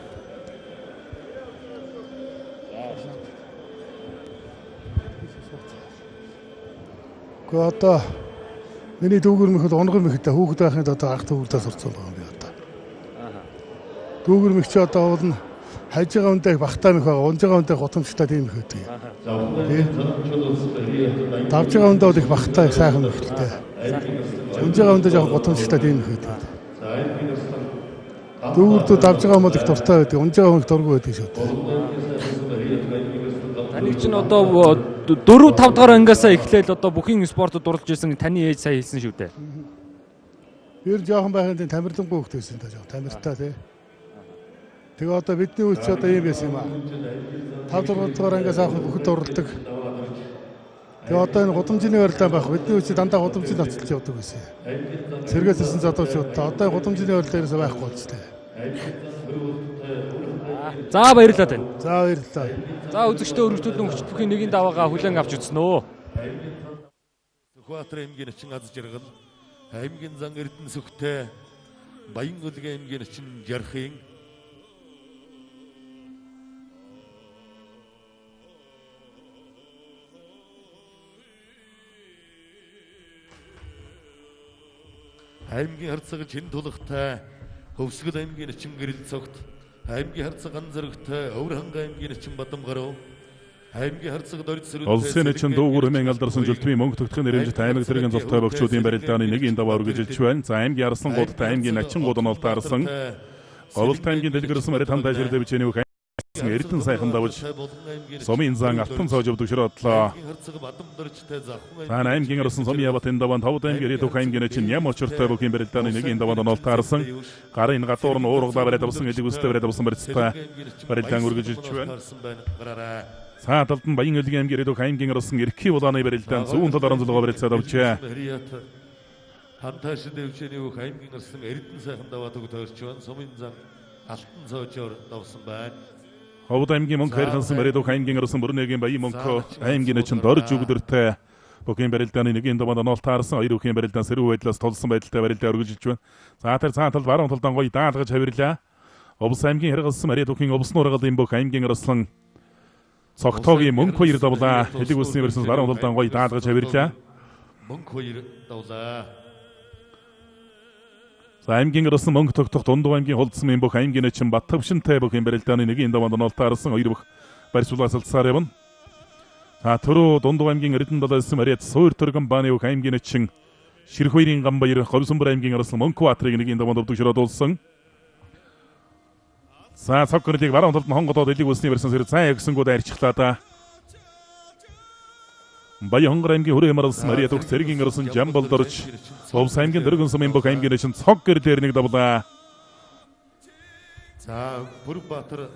Гэхдээ одоо миний дүүгүр мөхөд онгон мөхөдөө хүүхэд байхад одоо ах дүүгүрдээ сурцсан байгаа юм би одоо. Дүүгүр мөх чи одоо уул нь хаж байгаа үндэ багтаа мөх байгаа, унж байгаа үндэ гутамжтай тийм мөхөд. Давж байгаа үндэ бол их багтаа их сайхан мөхөлтэй. Унж байгаа үндэ жоохон гутамжтай тийм мөхөд. Дүүгүрдөө давж байгаа мод их дуртай байдаг, унж байгаа мөх дургүй байдаг шүү дээ. Таныг чинь одоо 4-5 дахь ангиасаа эхлээл одоо бүхийн спортод дурлж ирсэн таны ээж сая хэлсэн шүү дээ. Ер нь жоохон байхын тулд тамирлангүй хөвгт байсан та жоо тамиртаа тий. Тэгээ одоо бидний үйл чи одоо ийм байсан юм аа. 5-6 дугаар ангиас авах бүхэд уралдаг. Тэгээ одоо энэ гудамжны барилдаан байх. Бидний үйл чи дандаа гудамжид ноцолж явдаг байсан. Цэргээс ирсэн залуучуудаа одоо гудамжны барилдаанаас байхгүй болж тээ. За баярлалаа тань. За баярлалаа. За үзэгчдээ өргөжлүүлэн хүчит бүхийн нэгийн даваагаа хүлээн авч үзснөө. Сүхбаатар аймгийн начин аз жаргал, аймгийн зан эрдэнэ сүхтэй, Баян үлгийн аймгийн начин жархын аймгийн харцаг чин тулахтай, Хөвсгөл аймгийн начин гэрэл цогт, аймгийн харцаг анзарагтай, Өвөрхангай аймгийн начин Бадамгаруу, аймгийн харцаг дорд сөрөлтэй Улсын начин дуугар хэмээн алдарсан Жүлтмийн МБÖ-өөсийн нэрэмжит аймаг цэргийн цолтой бөгчүүдийн барилдааны нэгийн ДАВАА үргэлжилж байна. За аймгийн Арслангуудтай аймгийн Начингууд нь таарсан. Говьлт аймгийн дэлгэрсэн барилдаан тайшрал дэвчээний үг Эрдэнэ сайхан давж сумын зан алтан цоож өвдөг широодлоо. За аймгийн Улсын сумын яватын даван Тавд аймгийн Редух аймгийн начин ням очиртой бүхийн барилдааны нэгийн даваанд нь таарсан. Гарын гадуур нь уургалаа бариад авсан элэг үстэй бариад авсан барилцтай барилдаан үргэлжилж байна. За талдан Баян үлгийн аймгийн Редух аймгийн Улсын эрхий улааны барилдаан зүүн тал оронзолгоо барилцаад авчээ. Хантааш дэвчээний үг аймгийн Улсын Эрдэнэ сайхан даваа төгд тойрч байна. Сумын зан алтан цоожоор давсан байна. Ховд аймгийн мөнх хайрхансан Редух аймгийн Улсын Бүрнэгийн Баян мөнхөө аймгийн начин дорж өгдөртэй бүхийн барилдааны нэгийн даваанд нь таарсан. Хоёр бүхийн барилдаан сэрүү байдлаас тулсан байдалтай барилдаа өргөжилж байна. За тэр цаан тал баруун талдан гоё даалгаж хавирлаа. Улс аймгийн хэргалсан Редухын Улсын ургалын бүх аймгийн Улсын цогтоогийн мөнх хоёр давлаа. Элэг үсний версэнс баруун талдан гоё даалгаж хавирлаа. Мөнх хоёр давлаа. За аймгийн Улсын Мөнхтогтох дундуу аймгийн холдсон бүх аймгийн начин Баттавшинтай бүхийн барилдааны нэгийн даваанд нь таарсан. Хоёр бүх барьцуулаас алцсаар явна. За түрүү дундуу аймгийн Эрдэнэ далайс Мариат Суур төргөн бааны бүх аймгийн начин Ширх хоёрын Гамбаяр Говьсөнбөр аймгийн Улсын Мөнхбаатарыг нэгийн даваанд өвдөг ширөөдүүлсэн. За цоггорлыг баруун талд нь хонгодоод элэг үсний барьсан сэр цай өгсөнгүүд арчглаа да. Баян аймгийн хүрээ маралсан Мариат бүх цэргийн Улсын Жамбалд орж Улс аймгийн дөргөн сумын бүх аймгийн начин цог гэрлэр нэг давлаа. За Бүрбаатар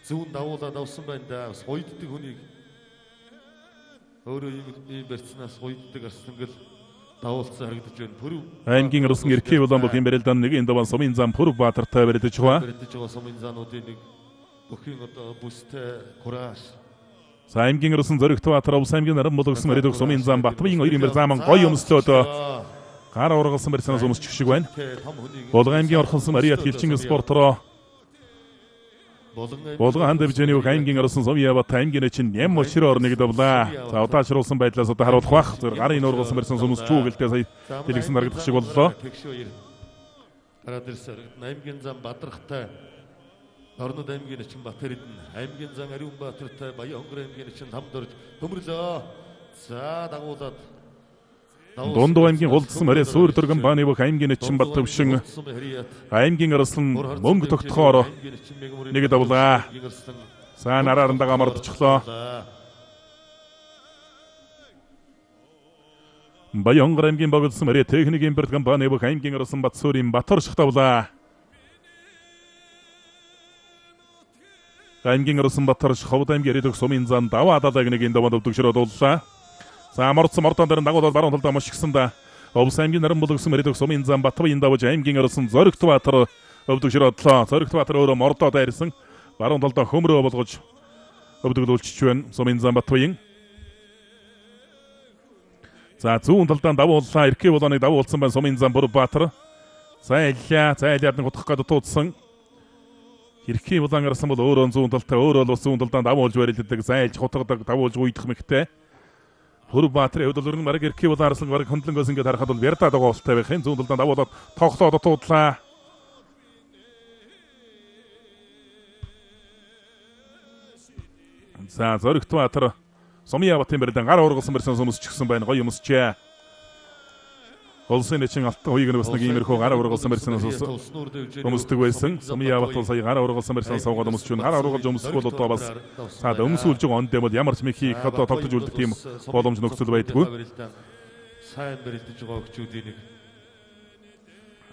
зүүн давуулаад авсан байна да. Гойддаг хүнийг өөрөө ийм барьцнаас гойддаг арслангал давуулсан харагдаж байна. Аймгийн Улсын эрхий улаан бүхийн барилдааны нэгийн даваан сумын зам Бүрбаатартай барилдаж байгаа. Барилдаж байгаа сумын заануудын нэг бүхийн одоо бүстэй кураж. За аймгийн Улсын Зоригтбаатар Улс аймгийн наран болгосон Редух сумын зам Батбаян хоёрын бэр зааман гоё өмслөөд гар ургалсан барьцаанаас өмсчих шиг байна. Булган аймгийн орхонсон Мариат Хилчин спортороо Булган ханд дэвжээний бүх аймгийн Улсын сумын яват аймгийн начин ням очроор нэг давлаа. За удаашруулсан байдлаас одоо харуулах бах. Зөв гарын ургалсан барьцаанаас өмсчүү гэлтэй сая дэлгэсэн дарагдах шиг боллоо. Гараад ирсэн аймгийн зам Бадрахтай Орнод аймгийн начин Батэрдэн, аймгийн зан Ариунбаатартай Баян аймгийн начин Хамдорж төмөрлөө. За дагуулад Дундуу аймгийн холдсон Мариат Суур төргөн бааны бүх аймгийн начин Баттавшин аймгийн Улсын Мөнхтогтохоор нэг давлаа. За нараар нь дагаа мордчихлоо. Баян аймгийн богдсон Мариат техникийн бэртгэн бааны бүх аймгийн Улсын Батсуурын Баторших давлаа. Аймгийн Улсын Баторш Ховд аймгийн Редух сумын зан ДАВАА далайг нэгийн даваанд өвдөг ширөөдүүллээ. За мордсон мордон дээр дагуулаад баруун талдаа мушгсан да. Улсын аймгийн наран болгосон Редух сумын зан Батбаян давж аймгийн Улсын Зоригтбаатар өвдөг ширөөдлөө. Зоригтбаатар өөрөө мордоо дайрсан. Баруун талдаа хөмрөө болгож өвдөглүүлчих байна сумын зан Батбаян. За зүүн талдаа давууллаа. Эрхий улааныг давуулсан байна сумын зан Бүрбаатар. Зайлаад нэг утгах гээд туудсан. Эрхий улаан гарсан бол өөрөө зүүн талтай өөрөө л зүүн талдаа давуулж барилддаг зайлж хутгадаг давуулж уйдах мэгтэй. Бүрбаатарын хувьд бол марг эрхий улаан арслан бараг хөндлөнгөөс ингээд харахад бол вярдаа дагуултай байх юм. Зүүн талдаа давуулаад тоглоод туудлаа. За Зоригтбаатар сумын яватын барилдаан гар ургалсан барьсан өмсчихсэн байна. Гоё өмсчээ. Улсын начин алтан хуйг нь бас нэг иймэрхүү гар ургалсан барьсанаас өмсдөг байсан. Сумын яват бол сая гар ургалсан барьсан суугаад өмсч байна. Гар ургалж өмсөх бол одоо бас цаад өмсүүлж байгаа онд бол ямар ч мэхийг одоо тогтож үлдэх тийм боломж нөхцөл байдгүй. Сайн барилдаж байгаа өгчүүдийн нэг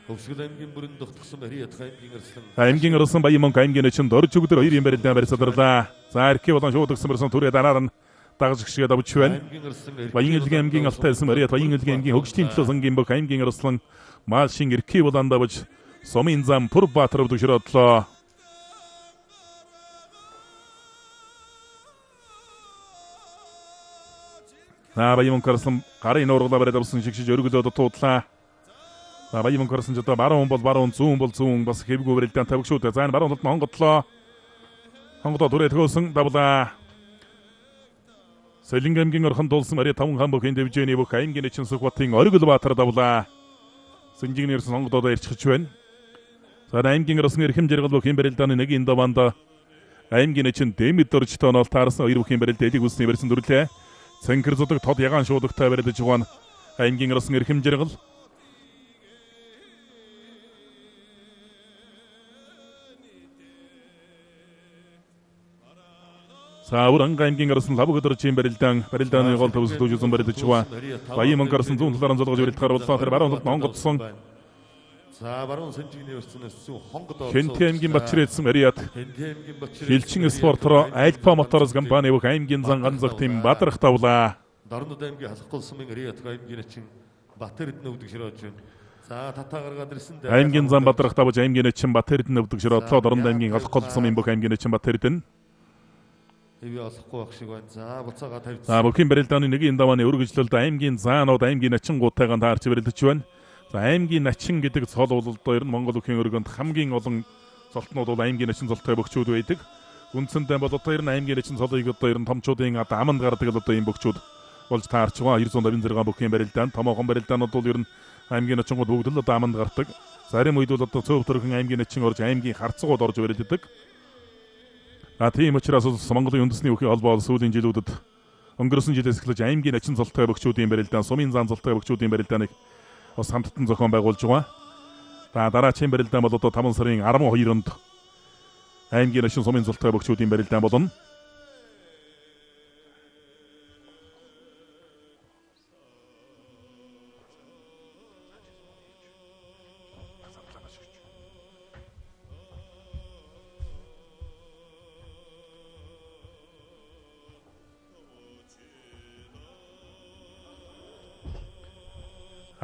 аймгийн бүрэн тогтсон Мариат аймгийн Улсын Баян Мөнх аймгийн начин дөрж өгдөр 2 барилдаан барьсадарлаа. За эрхээ болон шууд өгсөн барьсан түрээ дараа нь дагаж гიშгээд авч байна. Баян элгийн аймгийн алтайсан Мариат Баян элгийн аймгийн хөгжлийн төлөө сангийн бөх аймгийн Улсын Маашин эрхээ болон давж сумын зам Пурбаатар өвдөшрөдлөө. Баян Мөнх Улсын гарын нуургалаа бариад авсан шигшиж өргөлөөд туудлаа. Баян Мөнх Улсын жоо баруун бол баруун зүүн бол зүүн бас хэвгүй барилдаан тавигшууд. За энэ баруун талд Монголдлоо. Хонгодоо түрээ төгөөсөн давлаа. Цэргийн аймгийн орхон дулсан Мариат 5 хан бөхийн дэвжээний бүх аймгийн начин Сүхбатын Оргил Баатар давлаа. Сэнжигний ирсэн Хонгодоо ирчихэж байна. За аймгийн Улсын эрхэм жаргал бөхийн барилдааны нэг энэ даваанда аймгийн начин Дэмэд дөрж тоонол таарсан 2 бөхийн барилдаалыг үүснэ барьсан дүрлээ. Цэнхэр зудаг тод ягаан шуудагтай барилдаж байгаа аймгийн Улсын эрхэм жаргал. Саавран аймгийн Улсын лав өдөрчийн барилдааны гол төвсөлтөжсөн барилдаж байгаа. Баян Мөнх Улсын зүүн талаар золгож барилдахаар боллоо. Тэр баруун талд Монгодсон. За баруун Сэнжигний өрснөөс зүүн Хонгодоо. Хэнти аймгийн Батчирээдсэн Мариат. Хилчин спортроо Альпа моторс компани бүх аймгийн зан ганцх тим Бадарх тавлаа. Дорнод аймгийн халахгүй сумын Мариат аймгийн начин Батэр эднэ өвдөг ширөөж байна. За татаа гаргаад ирсэн дээ. Аймгийн зан Бадарх тавж аймгийн начин Батэр эднэ өвдөг ширөөдлөө. Дорнод аймгийн халахгүй сумын бүх аймгийн начин Батэр эднэ. Эвээ олохгүй байх шиг байна. За буцаага тавьсан. За бүхэн барилдааны нэг энэ давааны өргөжлөлд аймгийн заанууд аймгийн начингуудтайгаа таарч барилдаж байна. За аймгийн начин гэдэг цол улалдоо ер нь Монгол бүхэн өргөнд хамгийн олон цолтнууд бол аймгийн начин цолтой бөхчүүд байдаг. Үндсэндээ бол одоо ер нь аймгийн начин цолыг одоо ер нь томчуудын аманд гардаг л одоо ийм бөхчүүд болж таарч байгаа. 956 бүхэн барилдаан, томоохон барилдаанууд бол ер нь аймгийн начингууд бүгд л одоо аманд гардаг. Зарим үед бол одоо цөв төрхөн аймгийн начин орж аймгийн харцгууд орж барилддаг. Тийм учраас Монголын үндэсний бүхийн холбоо сүүлийн жилүүдэд өнгөрсөн жилээс эхлэж аймгийн начин цолтой бөхчүүдийн барилдаан, сумын зан цолтой бөхчүүдийн барилдааныг бас хамттан зохион байгуулж байгаа. Дараагийн барилдаан бол одоо 5 сарын 12-нд аймгийн начин сумын цолтой бөхчүүдийн барилдаан болно.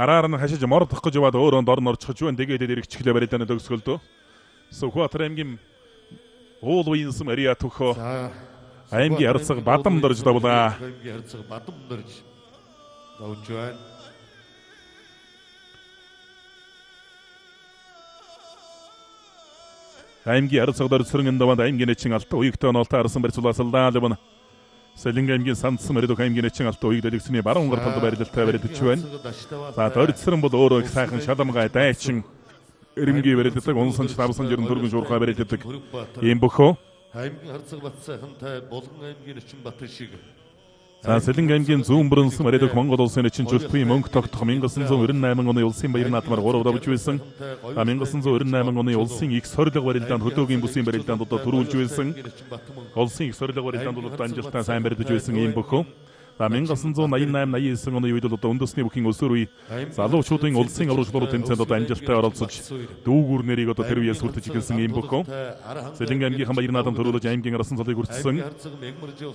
Хараар нь хашиж мордох гэж яваад өөрөө дор норчхож байна. Тэгээд иргэчглээ барилдааны төгсгөлдөө. Сүхбаатар аймгийн уулын Мариат төхөө аймгийн харцаг бадам дорж давлаа. Аймгийн харцаг бадам дорж давж байна. Аймгийн харцаг дорж сөргөн даванд аймгийн начин алт уягтай нолтой арсан барьцуулаасалдаа лавна. Цэргийн аймгийн сандсан Мариат аймгийн начин алт уяг дэлгэсний баруун гар талд барилдалтай барилдаж байна. За дөрцөрөн бол өөрөө их сайхан шаламгай дайчин эрэмгийн барилдадаг унсан 594 шуурхай барилдадаг. Ийм бөхөө аймгийн харцаг бат сайхантай булган аймгийн начин Батэр шиг. За Цэргийн аймгийн зүүн бүрэнсэн Мариат Монгол улсын начин Ч.Мөнхтогтохын 1998 оны Улсын баяр наадмаар 3 давж байсан. 1998 оны Улсын их сорилго барилдаанд хөдөөгийн бүсийн барилдаанд одоо төрүүлж байсан. Улсын их сорилго барилдаанд бол амжилттай сайн барилдаж байсан ийм бөхөө. 1988-89 оны үед бол одоо үндэсний бүхийн өсөр үе залуучуудын улсын аврагчлалууд тэмцээнд одоо амжилттай оролцож дүүгүүр нэрийг одоо тэр үеэс хүртэж ирсэн ийм бөхөө. Цэргийн аймгийн баяр наадам төрүүлж аймгийн арсан цолыг хүртсэн.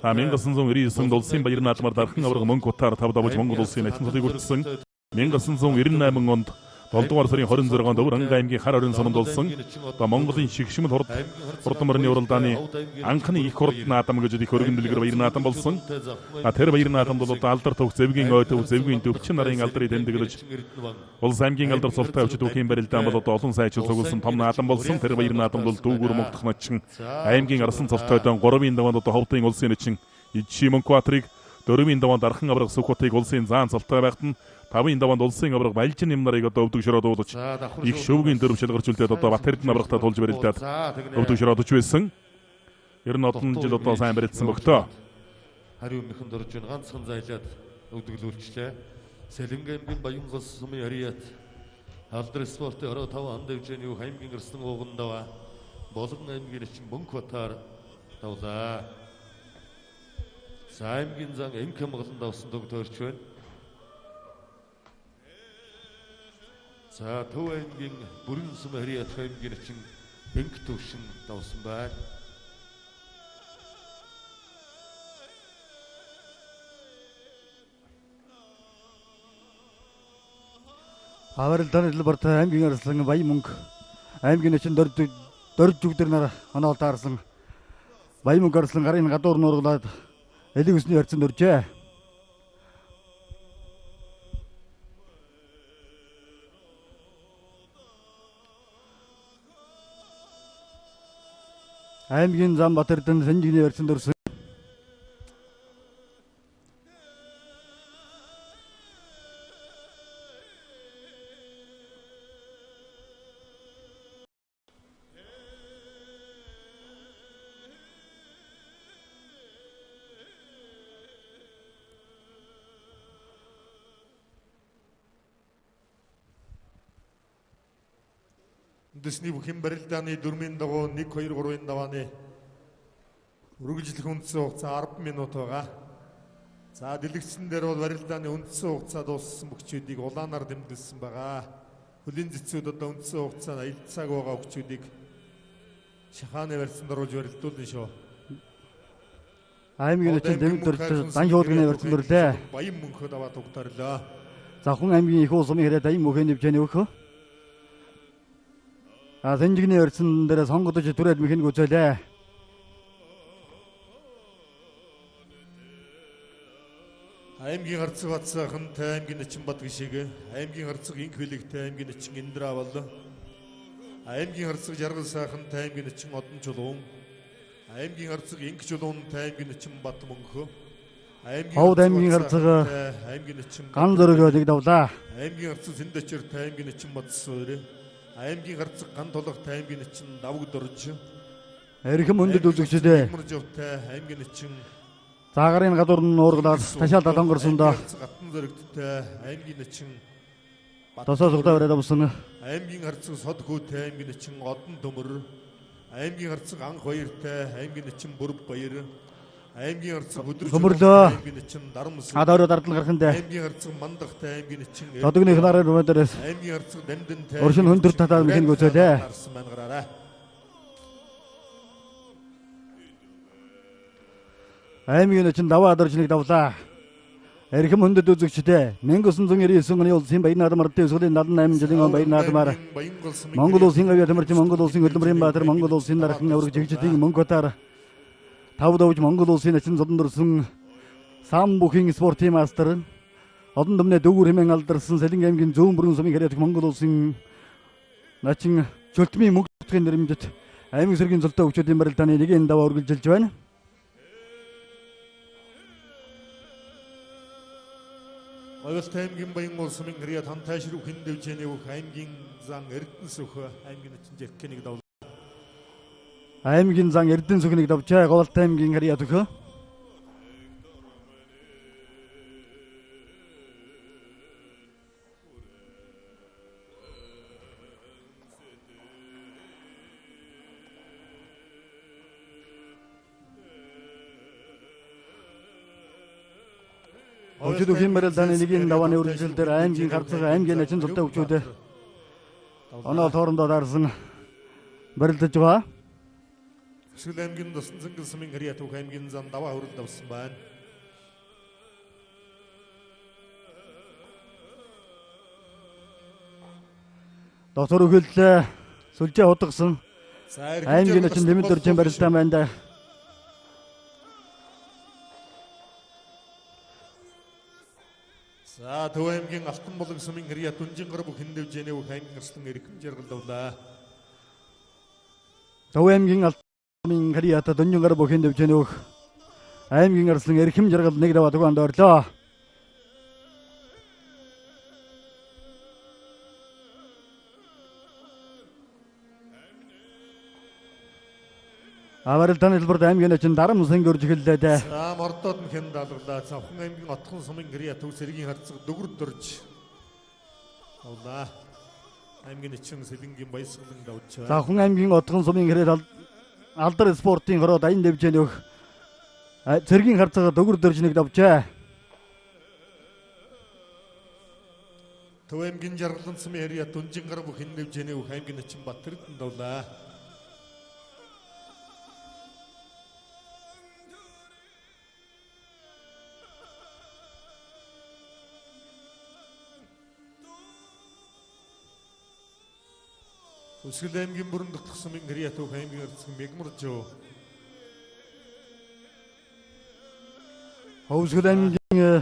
1999 улсын баяр наадмаар дархан авраг мөнгө утаар 5 давж Монгол улсын начин цолыг хүртсэн. 1998 онд 7 дугаар сарын 26-нд Өвөр аймгийн хар орон суманд болсон Монголын шигшмэл хурдан мөрний уралдааны анхны их хурд наадам гэж их өргөн дэлгэр баяр наадам болсон. Тэр баяр наадамд бол алдар төвх зэвгийн ой төв зэвгийн төвчин нарын алдрыг тэмдэглэж Улс аймгийн алдар цолтой авчид бүхийн барилдаан бол одоо олон сайжрал цугулсан том наадам болсон. Тэр баяр наадамд бол дүүгүр Мөнхтөх начин аймгийн арсан цолтойдон 3-ын даванд одоо ховдын улсын начин Ч.Мөнхтогтохыг 4-ийн даванд архан авраг Сүхбатыг улсын заан цолтой байхад нь 5-ын даванд улсын авраг Балжин юм нарыг одоо өвдөг широо дуулж их шөвгийн дөрөв шалгарчулдаад одоо Батэрдэн аврагтаа тулж барилдаад өвдөг широо дуулж байсан. Ер нь олон жил одоо сайн барилдсан бөхтөө. Хариу өмнөхөн дөрж байна ганцхан зайлаад өвдөглүүлчлээ. Цэргийн аймгийн Баян сумын Мариат алдар спортын ороо 5 ан дэвжээний аймгийн гэрсэн ууган даваа Болгон аймгийн начин Мөнхбатар давлаа. За аймгийн зан МК Монголын давсан төгтөрч байна. За Төв аймгийн бүрэн сум Хариат аймгийн начин Бэнк төвшин давсан байна. Барилдааны талбарт аймгийн арслан Баян мөнгө аймгийн начин дөрж жүгдэр нар оноол таарсан Баян мөнгө арслан гарын гадуур нургалаад элэг усны харьцан дөржээ. аймгийн зам Батэрдэн Санжигны харьцан дөрсөн. Үндэсний бөхийн барилдааны дүрмийн дагуу 1 2 3-ын давааны үргэлжлэх үндсэн хугацаа 10 минут байгаа. За дэлгэцэн дээр бол барилдааны үндсэн хугацаа дууссан бөхчүүдийг улаанаар дэмжүүлсэн байгаа. Хөлийн зэцүүд одоо үндсэн хугацаа 80 цаг байгаа бөхчүүдийг шахааны барьцанд оруулж барилдуулна шүү. Аймгийн начин дэмэг дөрж дамжууллаа барьсан дөрлөө. Баян мөнхөд аваад угтарлаа. За хүн аймгийн их улсын хэрэг аян мөнхийн нэвжээний өгөх. Санжигны барьсан дээр сонгодож түрээд мөхийг үзүүлээ. Аймгийн харцаг бацсахантай аймгийн начин бат гişиг, аймгийн харцаг инх хөлөгтэй аймгийн начин Индра бол, аймгийн харцаг жаргал сайхантай аймгийн начин Одон чулуун, аймгийн харцаг инх чулуунтай аймгийн начин Бат мөнхөө, Ховд аймгийн харцаг аймгийн начин ган зөргөөдийг давлаа. аймгийн харцаг Синдэчэртэй аймгийн начин Бадсөөр, аймгийн харцаг ган тулгатай аймгийн начин Давг дөрж, Эрхэм өндөд үзэгчдээ аймгийн начин Загарын гадуур нуургалаад ташаалдаад онгорсондоо гатан зөрөгдтэй аймгийн начин тосоо сухтаа бариад авсан. аймгийн харцаг Сод хөөтэй аймгийн начин Одон төмөр, аймгийн харцаг Анх баяртай аймгийн начин Бүрв баяр, аймгийн харцаг Хөдөрж аймгийн начин Дарамс, Хадаараа дардал гарахандаа аймгийн харцаг Мандахтай аймгийн начин Додогны ханаар румадэрээс аймгийн харцаг Дамдэнтай уршин хөндөр татаад мөхийг үзүүлээ. аймгийн начин ДАВАА дөржнийг давлаа. Эрхэм өндөд үзэгчдээ 1999 оны улсын баян наадмаар дэвсглийн 78 жилийн баян наадмаар Монгол улсын авиа тамирчин Монгол улсын хөдөлмөрийн баатар Монгол улсын дархан авраг жигжидийн мөнгөтаар тав давж Монгол улсын начин зодон дөрсөн сам бүхийн спортын мастер одон дөмнө дүүр хэмээн алдарсан Салин аймгийн зүүн бүрэн сумын хэрэг Монгол улсын начин Ч.Мөнхтогтохын мөнгөтгийн нэрэмжит аймаг цэргийн цолтой хүчит барилдааны нэгийн даваа үргэлжилж байна. Ойлт аймгийн баян улсын Хариат хантайшруу хиндэвжээний бүх аймгийн зан Эрдэнэс өх аймгийн начин Жеккэнийг давлаа. Аймгийн зан Эрдэнэс өхнийг давчаа Говьт аймгийн Хариат өх. Хүчит бөхийн барилдааны нэгийн давааны үргэлжлэл дээр аймгийн харцаг аймгийн начин цолтой хүчүүд оноо тоорондоо дарсан барилдаж байгаа. Эсвэл аймгийн досон зангал сумын Хариат өх аймгийн зам даваа хөрөл давсан байна. Дотор өгөллөө сүлжээ удагсан аймгийн начин дэмэд дөржин барилдаан байна да. За Төв аймгийн Алтан булаг сумын Хариат Үнжин гар бүх хиндэвжээний бүх аймгийн арслан эрхэм жаргал давлаа. Төв аймгийн Алтан сумын Хариат Үнжин гар бүх хиндэвжээний бүх аймгийн арслан эрхэм жаргал нэг даваа тугаанд орлоо. Барилдааны талбарт аймгийн начин Дарамсын гөрж эхэллээ дээ. За мордоод мхэн даалгалаа. Завхан аймгийн Отхон сумын Хариат Төв цэргийн харцаг Дүгүр дөрж авлаа. Аймгийн начин Сэлэнгийн баясгалан давж байна. Завхан аймгийн Отхон сумын Хариат алдар спортын хороод аян дэвжээний өх цэргийн харцаг Дүгүр дөржнийг давжээ. Төв аймгийн жаргалан сумын харьяат Унжингар бөхийн нэвжээний бүх аймгийн начин Батэрд давлаа. Улсын аймгийн бүрэн дэх сумын харьяат бүх аймгийн арцсан мегмөржөө. Улсын аймгийн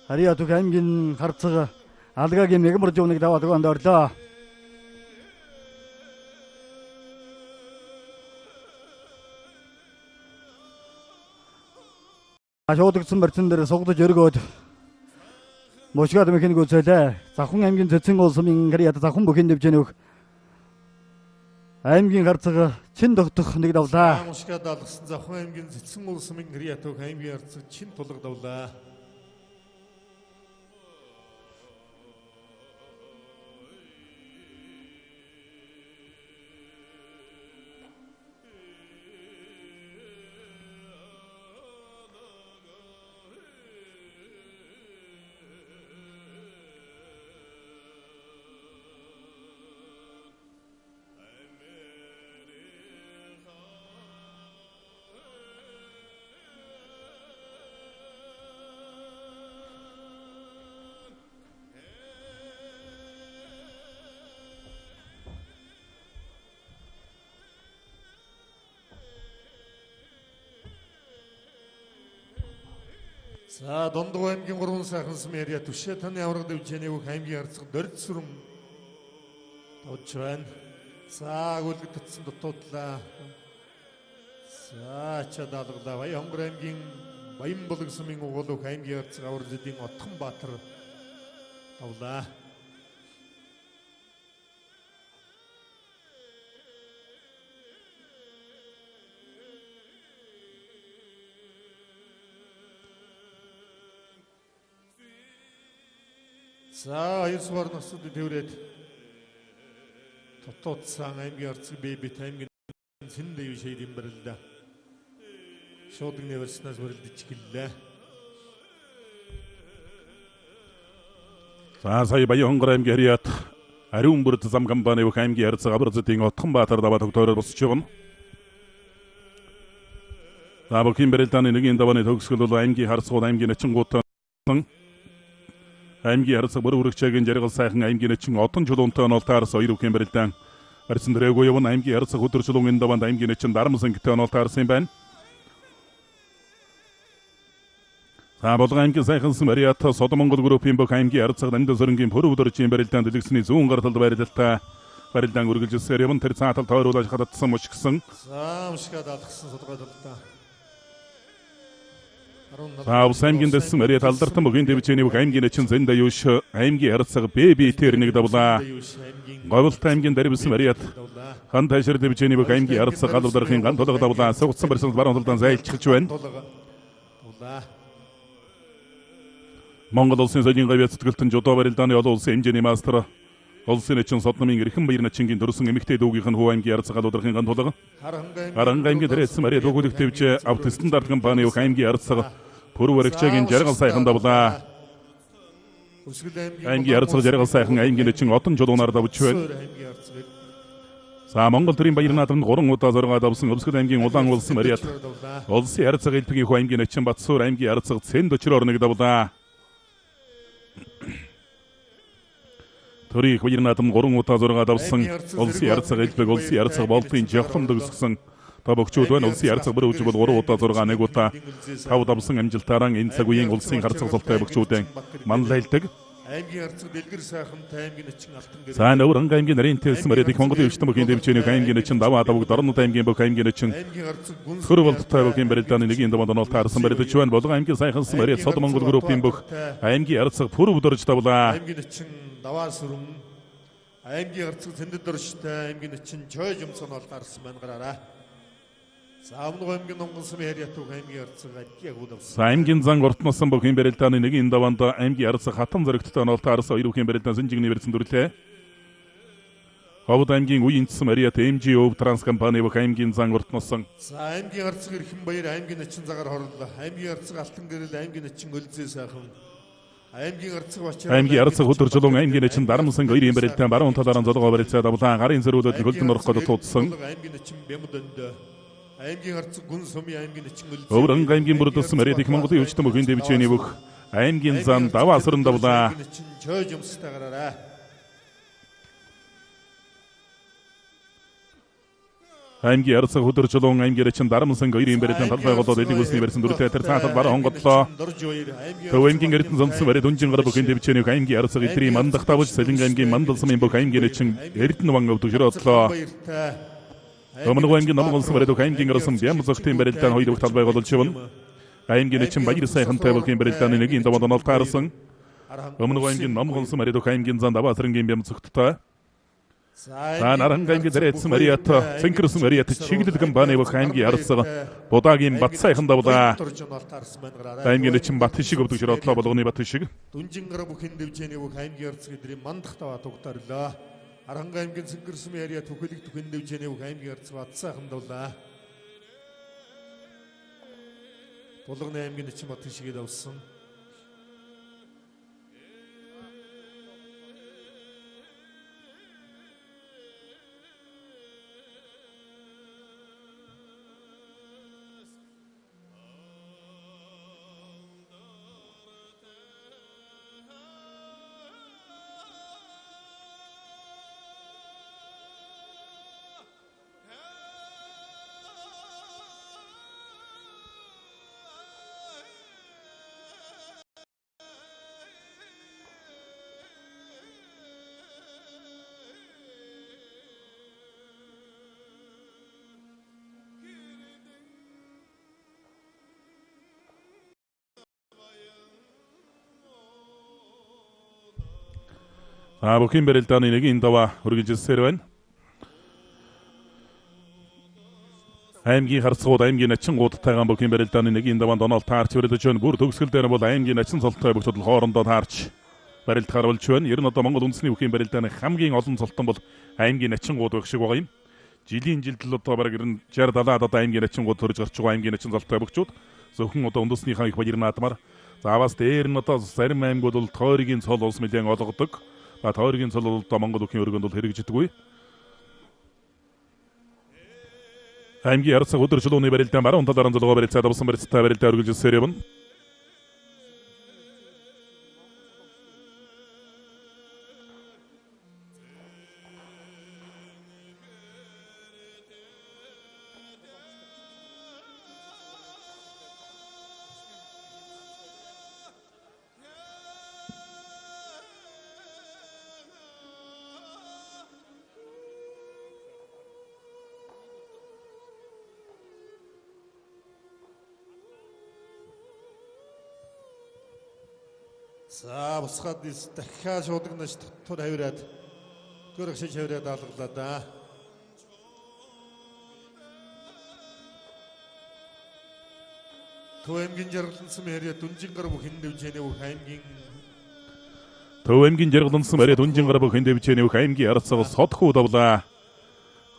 харьяат бүх аймгийн харцаг алгагийн мегмөржөөныг даваад өгөөнд орлоо. Шуудгдсан барьсан дээр сугдаж өргөөд мушгаад мөхнийг үзүүлээ. Завхан аймгийн цэцэн улсмын харьяат завхан бүхийн нэвжээний бүх аймгийн харцаг Ч.Мөнхтогтохыг давлаа. Мушгаад алгасан завхан аймгийн цэцэн улсмын харьяат бүх аймгийн харцаг Чин тулг давлаа. За Дундгой аймгийн 3 сайхан сумын харьяат Түшээ таны авраг дэвжээний бүх аймгийн харцаг Дорд сүрэн тавж байна. За гүйлгэд татсан дутуудлаа. За чадалглаа. Баянгор аймгийн Баянболог сумын угуулух аймгийн харцаг авар зэдийн Отхон Баатар тавлаа. За 2 дугаар насны төврээд тотоцсан аймгийн арцаг бэбит аймгийн сэндэ юу шийдэм барилдаа. Шуудын нэвэрснээс барилдаж гэлээ. За сая Баянгор аймгийн харьяат ариун бүрд зам компани бүх аймгийн арцаг авар зэдийн Отхон Баатар даваа тогтоороор босч байгаа. За бүхэн барилдааны нэгийн давааны төгсгөл бол аймгийн харцгууд аймгийн начингуудаа аймгийн харцаг бүр үргчээгийн жаргал сайхан аймгийн начин одон чулуунтай онолтаарс хоёр бүхэн барилдаан арьсан дрэгөө явна аймгийн харцаг өдөр чулуун даванд аймгийн начин дарамсан гитэ онолтаарс юм байна. За болгон аймгийн сайхан сум харьяат Содон Монгол группийн бүх аймгийн харцаг намд сөрөнгийн пөр өдөржийн барилдаан дэлгэсний зүүн гарталд барилдалтай барилдаан үргэлжилсээр явна тэр цаатал тойруулж хадагдсан мөч гисэн. За мушгаад алгасан судалгаалалтаа. За Улсын аймгийн дэсэн харьяат алдартан бүгийн дэвжээний бүх аймгийн начин зэнда юуш аймгийн харцаг бэби тэрнийг давлаа. Говьлт аймгийн дарбисан харьяат хан тайшир дэвжээний бүх аймгийн харцаг галуудархын ган тулга давлаа. Сугцсан барьсан баруун талдан зайлчилж байна. Монгол улсын соёлын гавьяа зүтгэлтэн жодоо барилдааны олон улсын хэмжээний мастер улсын начин Содномын эрхэм баяр начингийн дөрсөн эмэгтэй дүүгийнхэн хүү аймгийн харцаг галуудархын ган тулга. Аранга аймгийн дарбисан харьяат өгүүлэх дэвж авт стандарт компани бүх аймгийн харцаг пүр өргчээгийн жаргал сайхан давлаа. Аймгийн харцаг жаргал сайхан аймгийн начин одон чулуунаар давж байна. За Монгол төрийн баяр наадамд 3 удаа зоргоо давсан Улсын аймгийн улаан улсын харьяат улсын харцаг элбэгийн хүү аймгийн начин Батсуур аймгийн харцаг Цэнд өчрөөрнөг давлаа. Төрийн баяр наадамд 3 удаа зоргоо давсан улсын харцаг элбэг улсын харцаг болтын жавхлан дөгсгсөн та богчууд байна. Улсын харцаг бүр үжиг бол 3 удаа 6 1 удаа 5 давсан амжилтаараа энэ цаг үеийн улсын харцаг цолтой богчуудын манлайлдаг. Аймгийн харцаг дэлгэр сайхантай аймгийн начин алтан гэрээ. За Нөврөнг аймгийн нарийн телсэн мөрөд их Монголын өвчтөн бүхийн дэвжээний аймгийн начин даваа давг дорнод аймгийн бүх аймгийн начин хөрвөлттэй бүхийн барилдааны нэгийн даваа донол таарсан барилдаж байна. Болгон аймгийн сайхансан мөрөд Содон Монгол группийн бүх аймгийн харцаг пүр өдөрж давлаа. Аймгийн начин даваа сүрэн аймгийн харцаг цэндэд дөрштэй аймгийн начин чой жумсан бол таарсан байна гараараа. За өмнө аймгийн Монгол сумын харьяат бүх аймгийн харцаг яг удавсан. Аймгийн зан ортносон бүхийн барилдааны нэгийн даваанд аймгийн харцаг хатан зөрөгттэй онолт таарсан хоёр бүхийн барилдаан сэнжигний барьсан дүрлээ. Ховд аймгийн үеийнцсэн харьяат МБØ-өөс транс компани бүх аймгийн зан ортносон. За аймгийн харцаг эрхэм баяр аймгийн начин цагаар хорлоо. Аймгийн харцаг алтан гэрэл аймгийн начин өлзөө сайхан аймгийн арцаг хөдөржлөн аймгийн начин дарамсан хоёрын барилдаан баруун талаараа золгоо барилцаад авлаа гарын зэрүүлээд хөлдөн орох гээд туудсан. Өврөн аймгийн бүрдсэн мөрөд их Монголын өвчтөн бөхийн дэвжээний бүх аймгийн зам ДАВАА асран давлаа. аймгийн арцаг хөдөржлөн аймгийн начин дарамсан хоёрын барилдаан талбай голоод эдийн усны барьсан дүртэй тэр цаатал бараа хонгодлоо. Төв аймгийн эрдэнэ зонсон бариад унжин гар бөхийн дэвжээний аймгийн арцаг эдрийн мандах тавж Сэлэнг аймгийн мандалсмын бүх аймгийн начин эрдэнэ ван өвдөжрөөдлөө. Өмнөг аймгийн намгонсон бариад аймгийн арсан бям зохтын барилдаан хоёр дахь талбай гололж явна. аймгийн начин баяр сайхан тавилгын барилдааны нэгийн даваад онол таарсан. Өмнөг аймгийн намгонсон бариад аймгийн зан даваа сарнгийн бям зохттой. Наранг аймгийн дэрэцсэн мариат цэнкэрсэн мариат чиглэлгэн бааны бүх аймгийн арцаг будагийн бат сайхан давлаа. аймгийн начин бат шиг өвдөжрөөдлөө болгоны бат шиг. Дүнжингэр бүхэн дэвжээний бүх аймгийн арцаг эдрийн мандах таваа тугтарлаа. Аранга аймгийн цэнкэрсэн мариат бүхэлэг бүхэн дэвжээний бүх аймгийн арцаг бат сайхан давлаа. Булганы аймгийн начин бат шиг давсан. Бөхийн барилдааны нэгийн даваа үргэлжилсээр байна. аймгийн харцгууд аймгийн начин гуудтайгаан бөхийн барилдааны нэгийн даваанд онол таарч барилдаж байна. Бүр төгсгөл дээр бол аймгийн начин цолтой бүх тодол хоорондоо таарч барилдахаар болж байна. Ер нь одоо Монгол үндэсний бөхийн барилдааны хамгийн олон цолтон бол аймгийн начин гууд байх шиг байгаа юм. Жилийн жилдэл одоо бараг 60-70 одоо аймгийн начин гууд төрж гарч байгаа аймгийн начин цолтой бөхчүүд зөвхөн одоо үндэснийхаа их баяр наадмаар заавас дээр нь одоо зарим аймагуд бол тойргийн цол улс нэлээд олгодог. Тойргийн цол бол одоо Монгол бүхийн өргөнд бол хэрэгждэггүй. аймгийн арцаг өдөржлөөний барилдаан баруун талаараа золгоо барилцаад авсан барилцтай барилдаа үргэлжилсээр явна. За босгоод дахиад шууданаж тур хавираад төрөх шиж хавираад алгалаа да. Төв аймгийн жаргалансан мэриа дүнжингар бүхэн дэвжээний бүх аймгийн Төв аймгийн жаргалансан мэриа дүнжингар бүхэн дэвжээний бүх аймгийн арцаг содхуу давлаа.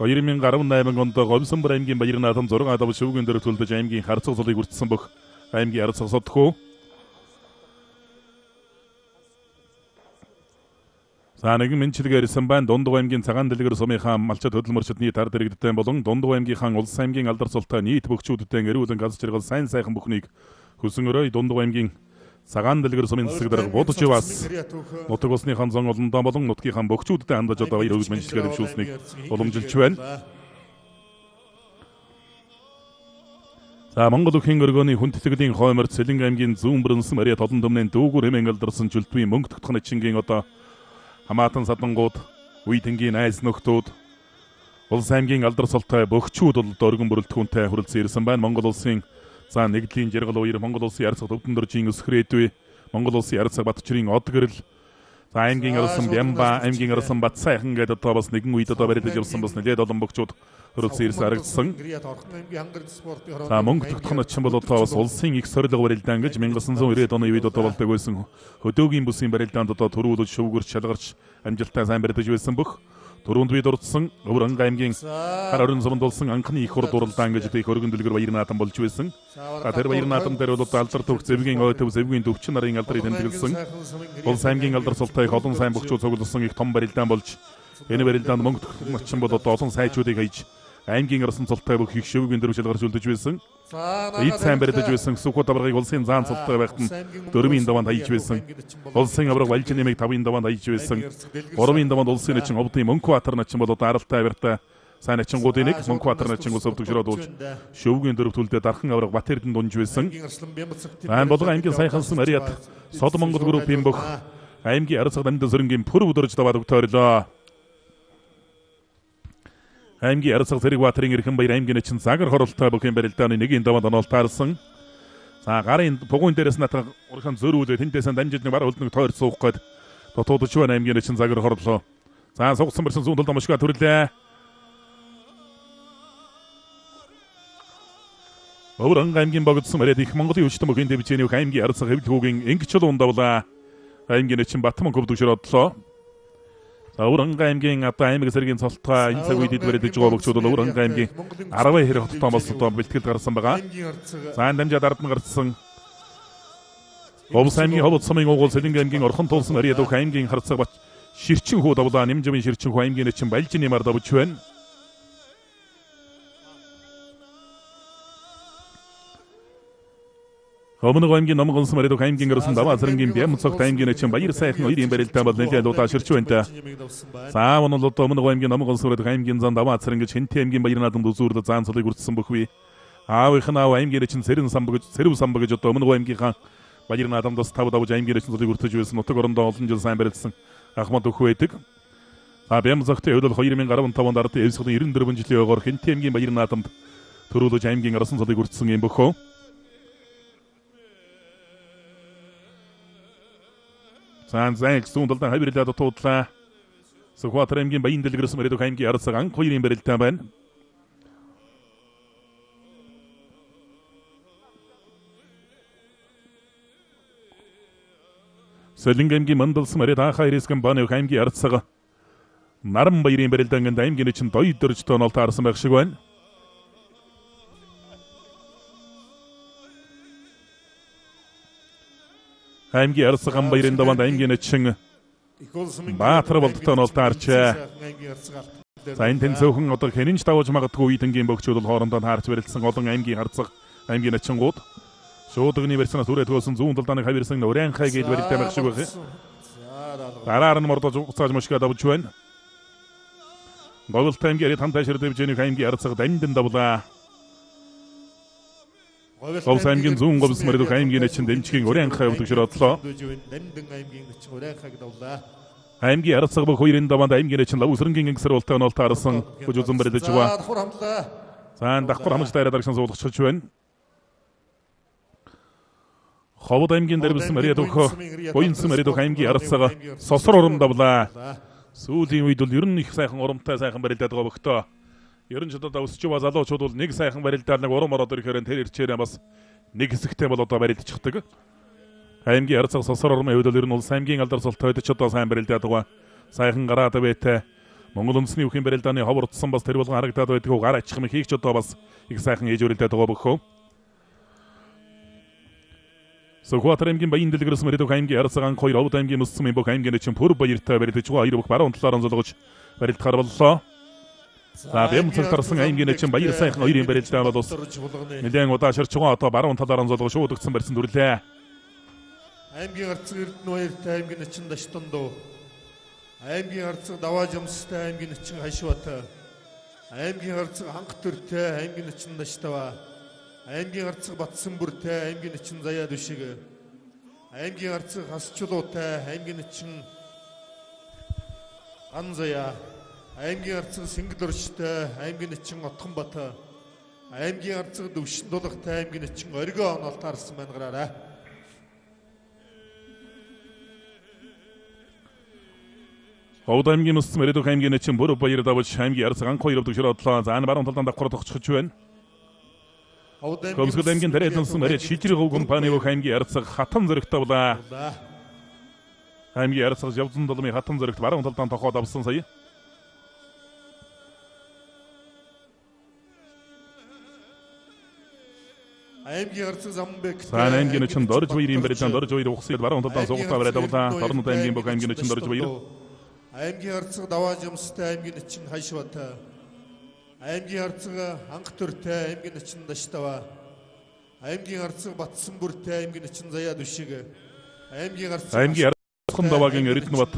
2018 онд Улсын аймгийн баяр наадам 6 дав шүүгэн дээр төлдөж аймгийн харцаг цолыг хүртсэн бүх аймгийн арцаг содхуу. Нэгэн мэнчилгээ ирсэн байна. Дундгой аймгийн цагаан дэлгэр сумынхаа малчид хөдөлмөрчдний тар дэрэгдтэй болон Дундгой аймгийнхаа Улсын аймгийн алдар цолтой нийт бөхчүүдтэй эрүүлэн ганц жаргал сайн сайхан бүхнийг хөсөн өрөө Дундгой аймгийн цагаан дэлгэр сумын засаг дарга будж яваас нутаг улсныхаа зон олондоо болон нутгийнхаа бөхчүүдтэй хандаж одоо баяр өгөл мэнчилгээ дэвшүүлсэнийг уламжилж байна. Монгол бүхийн өргөөний хүндэтгэлийн хойморд Сэлэнг аймгийн зүүн бүрэнсэн мариа толон төмнийн дүүгүр хэмээн алдарсан Жүлдвийн Мөнхтогтохын ичингийн одоо хамаатан садангууд, үе тэнгийн айс нөхдүүд, Улсын аймгийн алдар цолтой бөхчүүд бол өргөн бүрэлдэхүүнтэй хүрэлцэн ирсэн байна. Монгол улсын нэгдлийн жаргал үеэр Монгол улсын арцаг төвдөн дөржийн өсгөрөөдөө Монгол улсын арцаг Батчрын од гэрэл аймгийн арсан Бямба, аймгийн арсан Бат сайхан гэдэг одоо бас нэгэн үед одоо барилдаж явсан бас нэлээд олон бөхчүүд хүрэлцэн ирсэн харагдсан. Мөнхтогтохын начин бол одоо бас улсын их сорилго барилдаан гэж 1990 оны үед одоо болдог байсан хөдөөгийн бүсийн барилдаанд одоо төрүүлж шүүгэрч шалгарч амжилттай сайн барилдаж байсан бөх. Дөрөнд бие дурдсан Өвөрнг аймгийн хар орон суманд болсон анхны их хур дуралдаан гэж их өргөн дэлгэр баяр наадам болж байсан. Тэр баяр наадам дээр бол алдар төвх зэвгийн ой төв зэвгийн төвчин нарын алдрыг тэмдэглэсэн. Улсын аймгийн алдар цолтой олон сайн бөхчүүд цуглуулсан их том барилдаан болж энэ барилдаанд Мөнхтогтохын начин бол одоо олон сайчуудыг хайж аймгийн арсан цолтой бүх их шивгийн дөрвшил гарч үлдэж байсан. Эд сайн барилдаж байсан Сүхбат аврагыг улсын заан цолтой байхад 4-ийн даваанд хайж байсан. Улсын авраг валжин нэмийг 5-ийн даваанд хайж байсан. 3-ийн даваанд улсын начин овдын Мөнхбаатар начин бол одоо аралтай авиртай сайн начингуудын нэг Мөнхбаатар начин ус өвдөгшрөөд уулж шөвгийн дөрөв төлдөө дархан авраг Батэрдэнд дунж байсан. Айн болгон аймгийн сайхансан ариат Сод Монгол группийн бүх аймгийн арцаг дамжууллаа сөрөнгийн пүр өдөрж даваад өгтөөрлөө. Аймгийн арцаг зэрэг Баатарын эрхэм баяр аймгийн начин загар хоролтой бөхийн барилдааны нэгийн даваанд оноол таарсан. За гарын бугуун дээрээс натар урхан зөрүүлээ тэндээсэн дамжиж нэг бараа үлднэг тойрч суух гээд дотоод өчвөн аймгийн начин загар хорлоо. За сугсан барьсан зүүн талд амшгаа төрлөө. Өвөрнг аймгийн богдсон мөрөд их Монголын өвчтөн бөхийн дэвжээний аймгийн арцаг хэвлэгүүгийн ингэчл ундавлаа. Аймгийн начин Батман өвдөгшрөөдлөө. За Өвөрнг аймгийн одоо аймаг цэргийн цолтой энэ цаг үед барилдаж байгаа бөгчүүд бол Өвөрнг аймгийн 10 хэрэг хоттой болсодоо бэлтгэл гарсан байгаа. За энэ дамжаад ард нь гарсан Улсын аймгийн ховд сумын угуул Сэлэнг аймгийн орхон тулсан ариад бүх аймгийн харцаг бач ширчин хүү давлаа нэмжмийн ширчин хүү аймгийн начин Балжин нэмар давж байна. Өмнөг аймгийн номгон сумарид бүх аймгийн гэрсэн ДАВАА цэргийн бямцогт аймгийн начин баяр сайхан хоёрын барилдаан бол нэлээд удаа ширч байна. За өнөө одоо өмнөг аймгийн номгон сумарид аймгийн зан ДАВАА цэрэг гэж хэнтэй аймгийн баяр наадамд үзүүрд заан цолыг үрдсэн бөхвэ. Аавынх нь аймгийн начин Цэрэн самбаг гэж Цэрв самбаг гэж одоо өмнөг аймгийнхаа баяр наадамдас тав давж аймгийн начин цолыг үрдэж байсан. Нутаг орондоо олон жил сайн барилдсан Ахмад өх байдаг. А бямцогтын хувьд 2015 онд ард эвсгийн 94 жилийн өгөр хэнтэй аймгийн баяр наадамд төрүүлж аймгийн арсан цолыг үрдсэн юм бөхөө. Зан зүүн талдан хавирлаад дутуудлаа. Сүхбаатар аймгийн баян дэлгэрсэн мөрөд аймгийн арцаг анх хоёрын барилдаан байна. Сэлэнг аймгийн мандалсан мөрөд анхаа ирээсгэн бааны аймгийн арцаг наран баярын барилдаанд аймгийн начин дой дөрж тоонол таарсан байх шиг байна. Аймгийн арцаган баярын даваанд аймгийн начин Баатар болдтой нь таарчаа. За энэ тэнцөөхөн одоо хэнэнч давж магадгүй үйдэнгийн бөгчүүд бол хоорондоо таарч барилдсан олон аймгийн харцаг аймгийн начингууд шуудгны барьснаас үрэтгүүлсэн зүүн талдааныг хавирсан Урянхай гээд барилдаа байх шиг байна. Дараар нь мордож уцааж мушгаа давж байна. Гоголт аймгийн арид хамтай шир дэвжээний аймгийн арцаг дандин давлаа. Улсын аймгийн зүүн говс мөрөд аймгийн начин дэмжгийн Урянхай өвдөгшрөөдлөө. Аймгийн арцаг бүх хоёрын даваанд аймгийн начин лав сөрөнгийн ингэсэр ултай оноол таарсан гэж үзэн барилдаж байгаа. За давхар хамжтай дарагсан суулгачж байна. Ховд аймгийн дэрбсэн мөрөд боёнсан мөрөд аймгийн арцаг сосор урам давлаа. Сүүлийн үед бол ер нь их сайхан урамтай сайхан барилдаад байгаа бөхтөө. Ерөн ч одоо өсч байгаа залуучууд бол нэг сайхан барилдаал нэг урам ороод ирэхээр тэр ирчээрээ бас нэг хэсэгтэй бол одоо барилдчихдаг. Аймгийн арцаг сосор урмын хувьд ер нь улсын аймгийн алдар цолтой ч одоо сайн барилдаад байгаа. Сайхан гараад байтэ Монгол үндэсний бүхийн барилдааны ховор утсан бас тэр болгон харагдаад байдаг гар ачих юм хийх ч одоо бас их сайхан ээж барилдаад байгаа бөхөө. Сүхбаатар аймгийн баян дэлгэрсэн мөрөд аймгийн арцаг анх хоёр овд аймгийн өссөн бүх аймгийн начин пүр баяртай барилдаж байгаа. Хоёр бүх баруун талаар золгож барилдахаар боллоо. За бямцаг тарсан аймгийн начин баяр сайхан хоёрын барилдаан бол нэлээд удаа ширч байгаа одоо баруун талаар золгож шууд өгсөн барьсан дүрлээ. Аймгийн арцаг эрдэнэ баяртай аймгийн начин Даштондоо. Аймгийн арцаг даваа жамстай аймгийн начин Хашвата. Аймгийн арцаг ханх төртэй аймгийн начин Даштава. Аймгийн арцаг Батсан бүртэй аймгийн начин Заяа Дүшиг. Аймгийн арцаг Хасчлуутай аймгийн начин Анзая. Аймгийн арцаг Сингэл орчтой аймгийн начин Отгонбат. Аймгийн арцаг Дөвшин дулгатай аймгийн начин Оргоо оноол таарсан байна гараарай. Ховд аймгийн өссөн мөрөд аймгийн начин бүр баяр давж аймгийн арцаг анх хоёр өвдөгшрөөдлөө. За энэ баруун талдан давхар тогтчихж байна. Комсгод аймгийн тариалансан мөрөд шижрэг компани бүх аймгийн арцаг хатан зөрөгтэй болоо. Аймгийн арцаг явзан долмын хатан зөрөгт баруун талдан тохоод авсан сая. аймгийн арцаг Замбек. За аймгийн чинь дорж баярын барилдаан дорж баяр ухсад баруун талдаа суугатаа бариад авлаа. Дорнод аймгийн бөх аймгийн чинь дорж баяр. аймгийн арцаг даваа жимстэй аймгийн чинь хайшвата. аймгийн арцаг анх төртэй аймгийн чинь даштава. аймгийн арцаг батсан бүртэй аймгийн чинь заяа дүшиг. аймгийн арцаг даваагийн эрдэнэ бат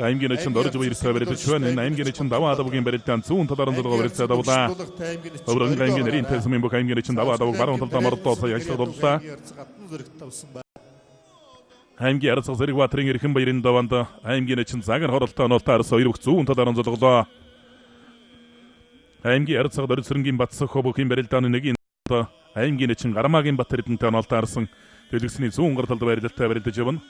аймгийн чинь дорж баяртай барилдаж байна. Энэ аймгийн чинь даваа давгийн барилдаан зүүн талаар нь барилдаж давлаа. Өврөн аймгийн нэрийн тасмын бөх аймгийн чинь даваа давг баруун талдаа мордоос яжлагдлаа. аймгийн арцаг зэрэг баатрын эрхэм баярын даваанд аймгийн чинь загар хоролтой оноолтоос хоёр бүх зүүн талаар нь золголоо. аймгийн арцаг дорж сэрэнгийн батсах бөхийн барилдааны нэг аймгийн чинь гармаагийн бат эрдэнэтэй оноолтоорсон дэлгэсний зүүн гар талд барилдалтай барилдаж явна.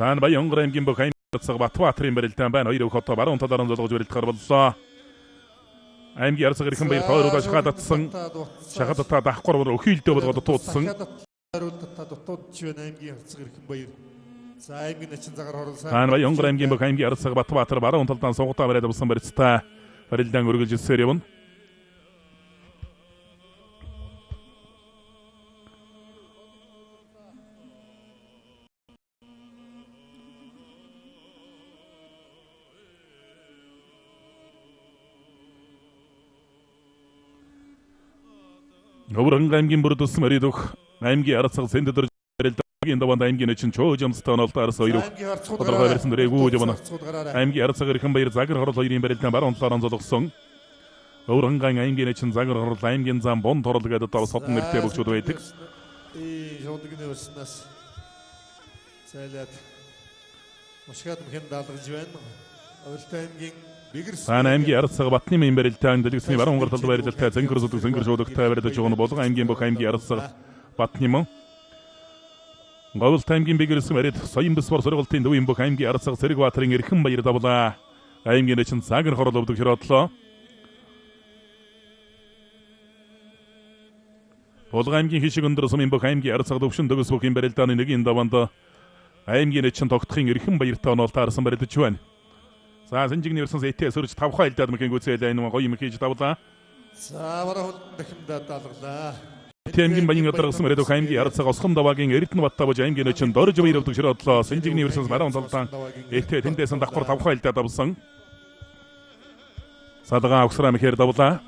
Сан баян аймгийн бөх аймгийн арцаг Батбаатрын барилдаан байна. Хоёр хот баруун талаар нь золгож барилдахаар боллоо. аймгийн арцаг эрхэм баяр тойроо шахадатсан шахадатаа давхгүйр өхийлдөө болгоод туудсан. Сан баян аймгийн бөх аймгийн арцаг Батбаатар баруун талдаа суугатаа бариад авсан барилдтай барилдаан өргөлж ирсээр явна. Өврөн аймгийн бүрдүүлсэн мөрөдөх аймгийн арцаг зэнд дөрж барилдааны даваанд аймгийн чинь чөөжмстэй оноолтоос хоёр тодорхой барьсан дөрэгүү явна. аймгийн арцаг эрхэм баяр загар хорол хоёрын барилдаан баруун талаар нь золгосон. Өврөн аймгийн чинь загар хорол аймгийн зам бон торол гэдэг дав содон нэртэй бөгчүүд байдаг. Шуудгийн өрснөөс цайлаад мушгад мхэн даалгаж байна. Улсын аймгийн Сан аймгийн арцаг Батны мэйн барилдаан дэлгэсний баруун гар талд барилдалтай зэнгэр шуудагтай барилдаж байгаа болгон аймгийн бөх аймгийн арцаг Батны мөн. Говьлт аймгийн бигэрсэн барид соён бис бор сургалтын дөвийн бөх аймгийн арцаг Цэрэг Баатрын эрхэм баяр давлаа. аймгийн чинь загар хорол өвдөг хөрөөдлөө. Болгон аймгийн хишиг өндөр сумын бөх аймгийн арцаг төвшин дөгс бүхийн барилдааны нэгийн даваанд аймгийн чинь тогтохын эрхэм баяртай оноолтаарсан барилдаж байна. За сэнжигний өрсөн зэтээ сөрж 5 хайлдаад мөхийн гүцэл энэ гоё юм хийж давлаа. За бараа дахимдаа даалгалаа. Тэмгийн баян өдрөсөн мөрөд аймгийн арцаг осхом даваагийн эрдэнэ баттабаж аймгийн чинь дорж баяр өвдөг широодлоо. Сэнжигний өрсөн баруун талдаа этэ тэндээс давхар 5 хайлдаад авсан. Садгаа огсраа мэхэр давлаа.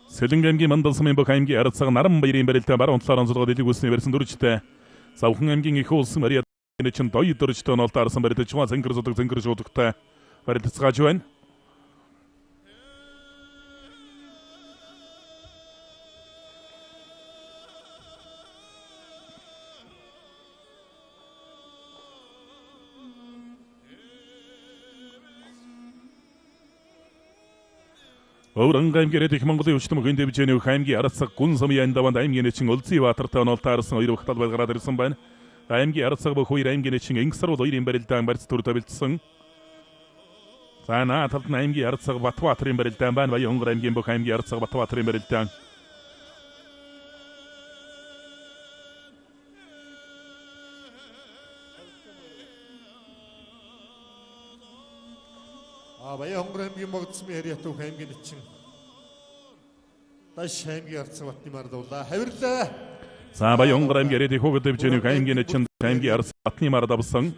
Сэлэнгийн мандалсмын бөх аймгийн арцаг наран баярын барилдаан баруун талаар онцлогоод илэг үсний барьсан дүржтэй. Савхан аймгийн их улсын Мариа чинь дой дөржтэй оноолтаарсан барилдаж байгаа зэнгэр шуудагтай барилдацгааж байна. Өврөн аймгийн их Монголын өвчтөн мөхийн дэвжээний аймгийн арцаг гүн сумын даваанд аймгийн чинь Улсын Баатартай оноолтаарсан хоёр багтал байлгараад ирсэн байна. аймгийн арцаг бөх хоёр аймгийн чинь Инсарвал хоёрын барилдаан барьц төр тавилдсан. За наа талд нь аймгийн арцаг Батбаатрын барилдаан байна. Баян аймгийн бөх аймгийн арцаг Батбаатрын барилдаан. Баян аймгийн магдсмын яриат өөх аймгийн чинь даш аймгийн арцаг Батны мардуулаа. Хавирлаа. За баян аймгийн яриат хөөгд дэвжээний аймгийн чинь аймгийн арцаг Батны мардавсан.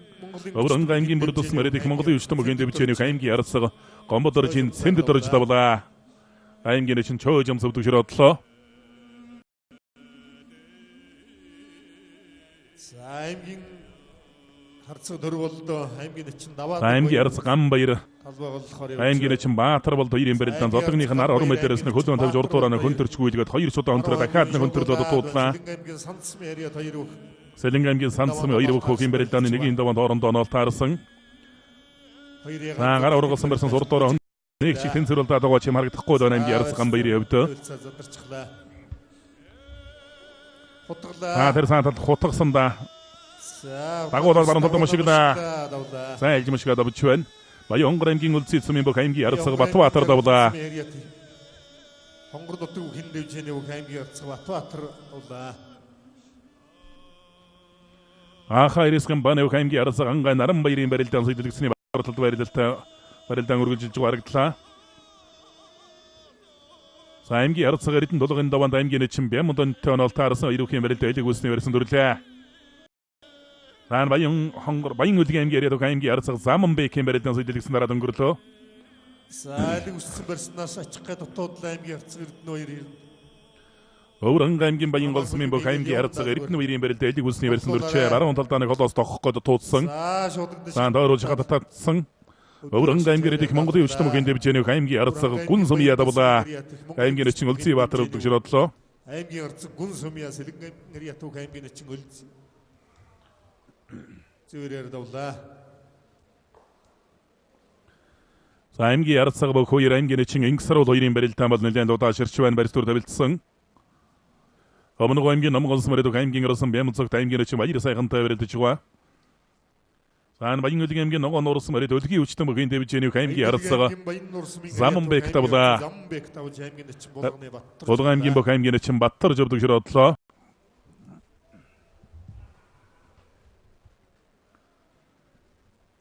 Өврөн аймгийн бүрдүүлсэн мөрөд их Монголын өвчтөн мөхийн дэвжээний аймгийн арцаг Гомбодоржийн цэнд дөрж давлаа. аймгийн чинь чөөжмс өвдөг широодлоо. За аймгийн харцаг дөрв болдоо аймгийн чинь даваа аймгийн арцаг ам баяр аймгийн чинь Баатар болд хоёрын барилдаан зодогных нар орон мэдэрээс нь хөлөөн тавьж урдуураа хөнтөрчгүйгээд хоёр судаа өнтрөө дахиад нэг хөнтөрлөд дуудлаа. аймгийн сандсмын яриат хоёр өөх Сэлэнг аймгийн сандсмын хоёр өөх хөхийн барилдааны нэгийн даваанд орондоо оноолтаарсан. Гар ургалсан барьсан урдуураа нэг чиг тэнцвэрлдээд байгаа чим харагдахгүй байна аймгийн арцаг ам баярын өвдөө. Тэр сантал хутгсан да. Дагуулаад баруун талд машиглаа. За ээлж машиглаад авч байна. Баян аймгийн Улсын сумын бөх аймгийн арцаг Батбаатар давлаа. Хонгор дутаг хин дэвжээний бөх аймгийн арцаг Батбаатар давлаа. Ахаа ирээсгэн баны бөх аймгийн арцаг ангаа наран баярын барилдаан сөйдөлгсний талд барилдалтай барилдаан үргэлжилж харагдлаа. За аймгийн ард цагаар эдэн дулгын даваанд аймгийн начин Бямдонтой онолтаарсан ирүүхийн барилдаа элэг үүсний барьсан дүрлээ. Дан баян үлгийн аймгийн яриад аймгийн ард цаг Заманбекийн барилдаан сөйдэлгсэн дараа өнгөрлөө. За элэг үүссэн барьснаас ачихгай дотоод аймгийн ард цаг Эрдэнэ 2 Өврөн аймгийн баян голсмын бүх аймгийн ард цаг Эрдэнэ 2-ийн барилдаа элэг үүсний барьсан дүрчээр 10 талдааны холоос тохох гээд туудсан. За дооруулж хататсан. Өврөн аймгийн элэг Монголын өвчтөн бүхэн дэвжээнийх аймгийн ард цаг гүн сумья давлаа. Аймгийн начин Улсын Баатар өвдөг широдлоо. аймгийн ард цаг гүн сумья сэлэнгийн ятуг аймгийн начин Улсын зөөрээр давлаа. За аймгийн ард цаг бүх хоёр аймгийн начин Ингсрол 2-ийн барилдаан бол нэлээд удааширч байна барьстуур тавилдсан. Өмнө аймгийн Номгонс мөрөдөг аймгийн орсон Бямцогт аймгийн начин баяр сайхантай барилдаж байгаа. Сан баян үлгийн аймгийн Ногоон нуурсан мөрөд өлгийн өвчтөн бүхэн дэвжээнийх аймгийн ард цаг Заманбек тавлаа. Улсын аймгийн бүх аймгийн начин Баттар жавдаг широдлоо.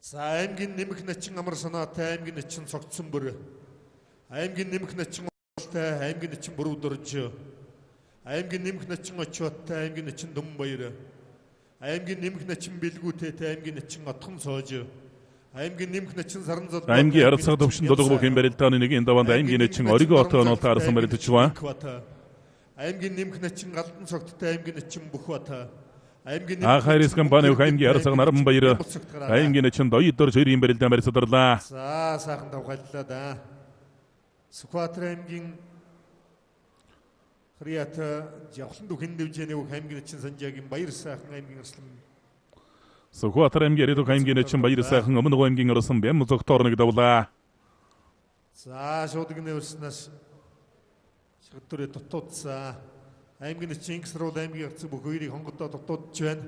За аймгийн нэмэх начин амар санаатай аймгийн начин цогцсон бүр. Аймгийн нэмэх начин олтой аймгийн начин бүрүү дөрж. Аймгийн нэмэх начин очиоттай аймгийн начин Дүмбаяр. Аймгийн нэмэх начин Бэлгүүтэй аймгийн начин Отхон Соож. Аймгийн нэмэх начин Саран зол. Аймгийн ард цаг төвшин дулуг бүхэн барилдааны нэгэн даваанд аймгийн начин Оригоо отоо онолтаарсан барилдаж байгаа. Аймгийн нэмэх начин Галдан цогттой аймгийн начин Бүхбат. Ахайрис компани аймгийн ард цаг Наранбаяр аймгийн начин Доёдор 2-ийн барилдаан барьсадарлаа. За сайхан тавхайллаа да. Сүхбаатар аймгийн Хрият явхлан бүхэн дэвжээний аймгийн начин Санжаагийн баяр сайхан аймгийн арслан. Сүхбаатар аймгийн ирээдүйг аймгийн начин баяр сайхан өмнө аймгийн орсон Бямцогторныг давлаа. За шуудаг нэрснээс шигдүрээ дутуудсан. Аймгийн начин Ингсрол аймгийн ард цаг бүх хоёрыг хонгодоо дутуудж байна.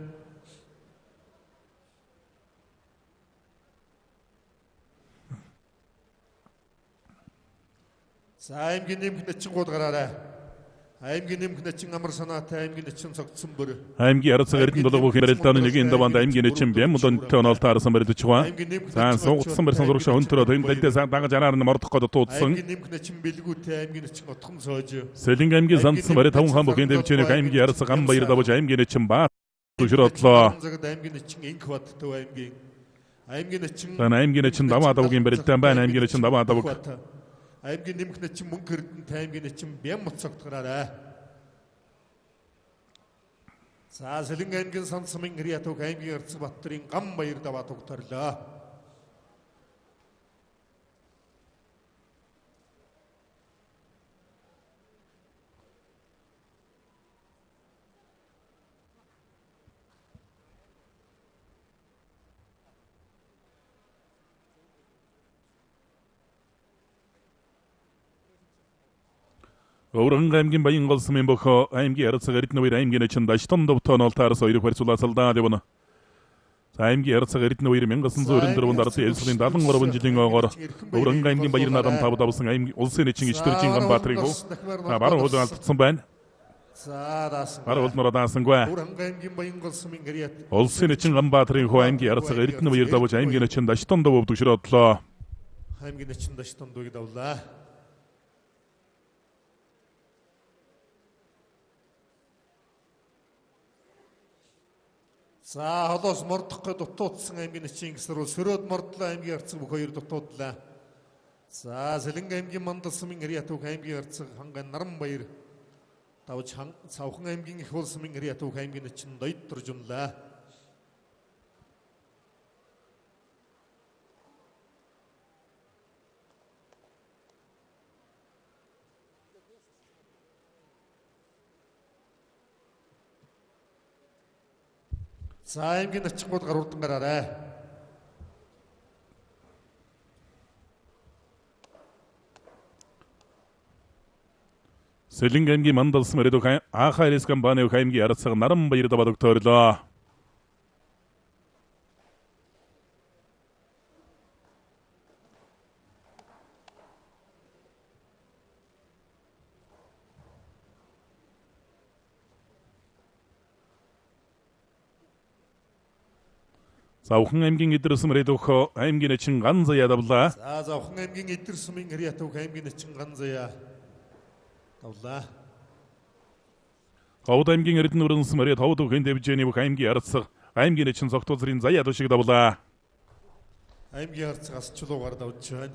За аймгийн нэмэх начин гууд гараарай. Аймгийн нэмэх начин амар санаатай аймгийн начин цогцсон бүр. Аймгийн ард цаг Эрдэнэ дулуг бүхэн барилдааны нэгэн даваанд аймгийн начин Бямдонтой онолтаарсан барилдаж байгаа. За суугдсан барьсан зурагшаа өнтөрөө тэмдэлдээ дагаж анаар нь мордох гээд туудсан. Аймгийн нэмэх начин Бэлгүүтэй аймгийн начин Отхон Соож. Сэлэнг аймгийн сандсан барь 5 хаан бүхэн дэвжээнийх аймгийн ард цаг Ганбаяр давж аймгийн начин Баатар широдлоо. Аймгийн начин Инкбат төв аймгийн начин аймгийн начин ДАВАА давгийн барилдаан байна. Аймгийн начин ДАВАА давг. Аймгийн нэмэх начин Мөнхтогтохын аймгийн начин Бямцогт гараарай. За Сэлэнг аймгийн Сансмын Ятуг аймгийн Арцэг Баттарын Ганбаяр даваа тугтарлаа. Өврөн аймгийн баян голсмын бөхөө аймгийн ард цаг Эрдэнэ 2 аймгийн начин Даштон довтоо онолтаарсан хоёрыг барьцуулаасалдаа явна. За аймгийн ард цаг Эрдэнэ 2 1994 ард элслийн 73 жилийн ойгоор Өврөн аймгийн баяр наадам тав давсан аймгийн улсын начин Ичдэржин Ганбаатарыг баруун хөл алдсан байна. За даасан. Баруун хөл даасангүй. Өврөн аймгийн баян голсмын улсын начин Ганбаатарын хөө аймгийн ард цаг Эрдэнэ 2 давж аймгийн начин Даштон дов өвдөг широдлоо. Аймгийн начин Даштон дууг давлаа. За холоос мордох гээд дутуудсан аймгийн начин Ингсрол сөрөөд мордлоо аймгийн ард цаг бүх хоёр дутуудлаа. За Сэлэнг аймгийн Мандалсмын Ятуг аймгийн ард цаг Хангай Наранбаяр давж Цавхан аймгийн их улсмын Ятуг аймгийн начин Доёдор жунлаа. За аймгийн начихгууд гар урдан гараарай. Сэлэнг аймгийн Мандалс мөрөдөг Ахайрис компани аймгийн ард цаг Наранбаяр даваа тогтоорлоо. Завхан аймгийн эдэрсэн мөрөдөх аймгийн начин ган заяа давлаа. За Завхан аймгийн эдэрсмийн хриатуг аймгийн начин ган заяа давлаа. Ховд аймгийн эрдэнэ өрнөс мөрөд ховд бүхэн дэвжээний бүх аймгийн арцаг аймгийн начин цогтолзрын заяа душиг давлаа. Аймгийн арцаг асчлуугаар давж байна.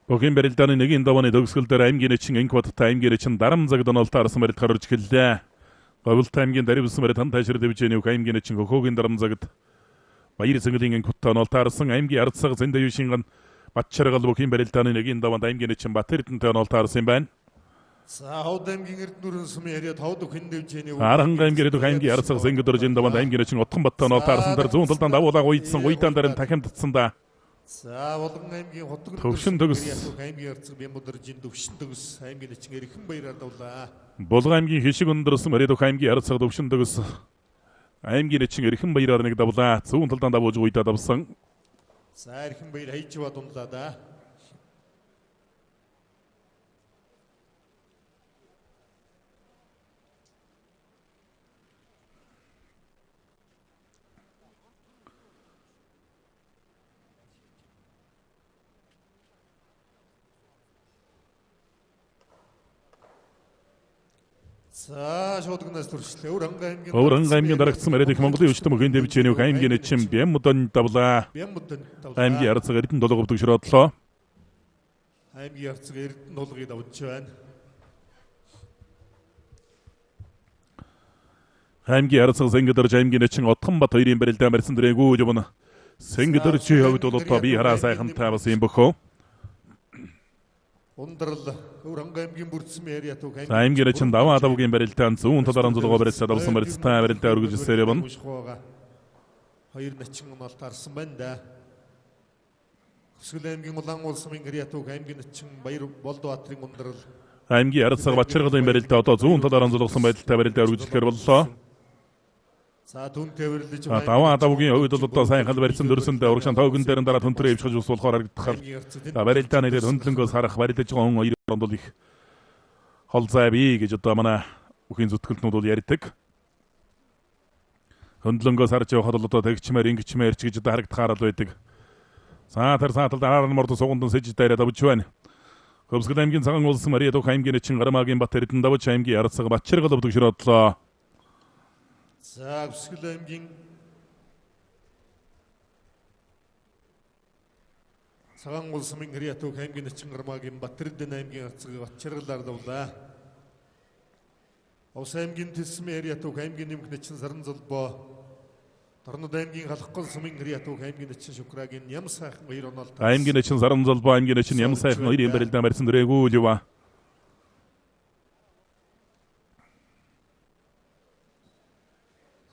Бөхийн барилдааны нэгийн давааны төгсгөл дээр аймгийн начин Инкваттай аймгийн начин дарамзаг доналт арсан барилд гарч эхэллээ. Говьлт аймгийн даривсан барилд хан тайшир дэвжээний бүх аймгийн начин хөхөөгийн дарамзагд баяр цэнгэлийн Инкваттай доналт арсан аймгийн ардсаг зэндэвшинган Батчаргал бөхийн барилдааны нэгийн даваанд аймгийн начин Батэрдэнтэй доналт арсан юм байна. За Ховд аймгийн эрдэнэ сүмийн хриат ховд бүхэн дэвжээний Аранг аймгийн эрдэнэ аймгийн ардсаг зэнгөдөржин даваанд аймгийн начин Утган Баттай доналт арсан дээр зүүн талдаа давуулаа гуйдсан гуйдаан дээр тахимдсан да. За Болгон аймгийн Төвшин төгс аймгийн арцаг Бямбудэржин төвшин төгс аймгийн начин эрхэн баяраар давлаа. Булган аймгийн хишиг өндөрсөн мөрөдөх аймгийн арцаг төвшин төгс аймгийн начин эрхэн баяраар нэг давлаа. Зүүн талдаа давуулж гуйдаа давсан. За эрхэн баяр хайжва дунлаа да. За шуудгнаас төршлээ. Өврөн аймгийн дарагдсан мөрөдөх Монголын өвчтөн бүхэн дэвжээний бүх аймгийн начин Бямбудын давлаа. Аймгийн арцаг эрдэнэ дулгав төгшрөөдлөө. Аймгийн арцаг эрдэнэ дулгыг давж байна. Аймгийн арцаг зэнгөдөрж аймгийн начин Утганбат хоёрын барилдаан барьсан дөрэгүү жимнэ. Зэнгөдөрчийн хувьд бол одоо би хараа сайхантай бас юм бөхөө. Ундрал Өврөн аймгийн бүрдсмийн хриатуг аймгийн начин ДАВАА давгийн барилдаан зүүн талаараа зулгоо барилдаа давсан барилдаан барилдаа өргөжсөөр явна. Хоёр начин уналт арсан байна да. Хүсгэл аймгийн Улсын хриатуг аймгийн начин Баяр Болдбаатрын ундрал аймгийн арцаг Батчаргалын барилдаа одоо зүүн талаараа зулгасан барилдаа барилдаа өргөжлөхөр боллоо. За түнтэй өрлөж ДАВАА давгийн хувьд бол одоо сайн хал барьсан дөрсөндөө урагшаан тоогон дээр дараа түнтрээ өвчгөж ус болохоор харагдах. Барилдааны дээр хөндлөнгөөс харах барилдаж байгаа хүн хоёр бол их хол зай бий гэж одоо манай бүхийн зүтгэлтнүүд бол ярьдаг. Хөндлөнгөөс харж явахад бол одоо тэгчмээр ингэчмээр ч гэж одоо харагдахаар л байдаг. За тэр сааталд араар морд сугундан сэж дайраа давж байна. Хөвсгөл аймгийн цагаан улсын Мариадох аймгийн начин Гарамаагийн Бат эрдэнэ давж аймгийн арцаг Батчаргал төгшрөөдлөө. За Хүсгэл аймгийн цагаан улсын хриатуг аймгийн начин Гарамаагийн Батэрдэн аймгийн арцаг Батчаргалаар давлаа. Улс аймгийн Тэсмийн хриатуг аймгийн нэмэх начин Саран золбоо Торнод аймгийн Халахгүй сумын хриатуг аймгийн начин Шукрагийн Ням сайхан хоёр оноолт аймгийн начин Саран золбоо аймгийн начин Ням сайхан хоёрын барилдаан барьсан дөрэгүү лива.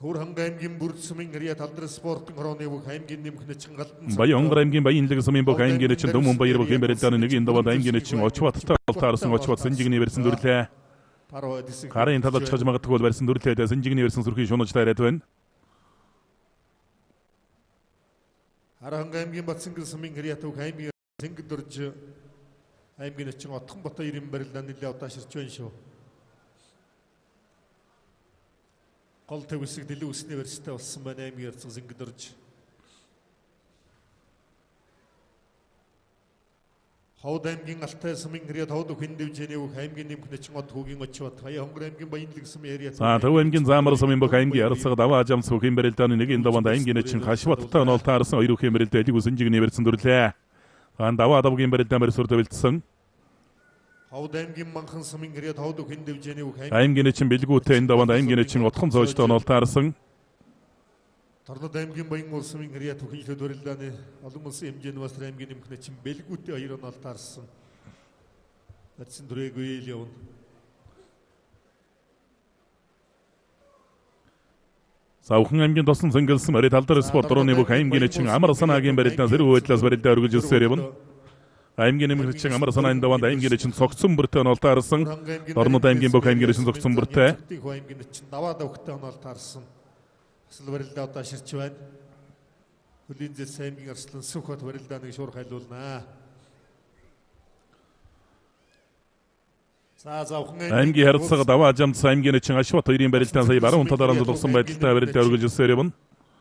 Хөрхөн аймгийн бүрдсмийн хриат алдар спортын хорооны бүх аймгийн нэмэх начин Галдан Баян аймгийн Баянлаг сумын бүх аймгийн начин Дөмөн Баяр бүхэн барилдааны нэгийн даваад аймгийн начин Очваттай таарсан Очват Сэнжигний барьсан дүрлээ. Гарын талд чаж магадгүй бол барьсан дүрлээ Сэнжигний барьсан сүрхийн шунаж тайраад байна. Харан аймгийн Батсангал сумын хриатуг аймгийн Сэнгдөрж аймгийн начин Утганбат хоёрын барилдаан нэлээд удааширч байна шүү. Гол төвсөг дэлгүүр усны барьцтай болсон байна аймгийн арцаг Сэнгдөрж. Ховд аймгийн Алтай сумын хриат ховд бүхэн дэвжээний бүх аймгийн нэмэх начин Од хүүгийн Очват Хаяа хонгор аймгийн Баянлаг сумын хриат. За Төв аймгийн Заамар сумын бүх аймгийн арцаг ДАВАА жамс бүхэн барилдааны нэгийн даваанд аймгийн начин Хашваттай оноолт таарсан хоёр бүхэн барилдаа элэг Сэнжигний барьсан дүрлээ. ДАВАА давгийн барилдаан барьсуур төвлөсөн. Ховд аймгийн Манхан сумын хриат ховд бүхэн дэвжээний бүх аймгийн начин Бэлгүүтэй энэ даваанд аймгийн начин Утхан цоочтой оноолт таарсан. Торнод аймгийн Баян улсын хриат бүхэлд барилдааны олон улсын хэмжээний бас аймгийн нэмэх начин Бэлгүүтэй хоёр оноолт таарсан. Барьсан дөрэггүй л явна. Завхан аймгийн Тосон цэнгэлсэн Марит алдар спорт орооны бүх аймгийн начин Амар санаагийн барилдаан зэрэг байдлаас барилдаа өргөжлөсөөр явна. Аймгийн нэмэх начин Амар санааны даваанд аймгийн начин цогцсон бүртээ оноолт таарсан. Торнод аймгийн бүх аймгийн начин цогцсон бүртээ. Аймгийн начин Даваа давхтай оноолт таарсан. асал барилдаа удааширч байна. Хөлийн зэс аймгийн арслан сүх хот барилдааныг шуурх хайлуулнаа. аймгийн харилцаага даваа жамц аймгийн начин ашват хоёрын барилдаан сая баруун талаараа зулгсан байдалтай барилдаа үргэлжилсээр явна.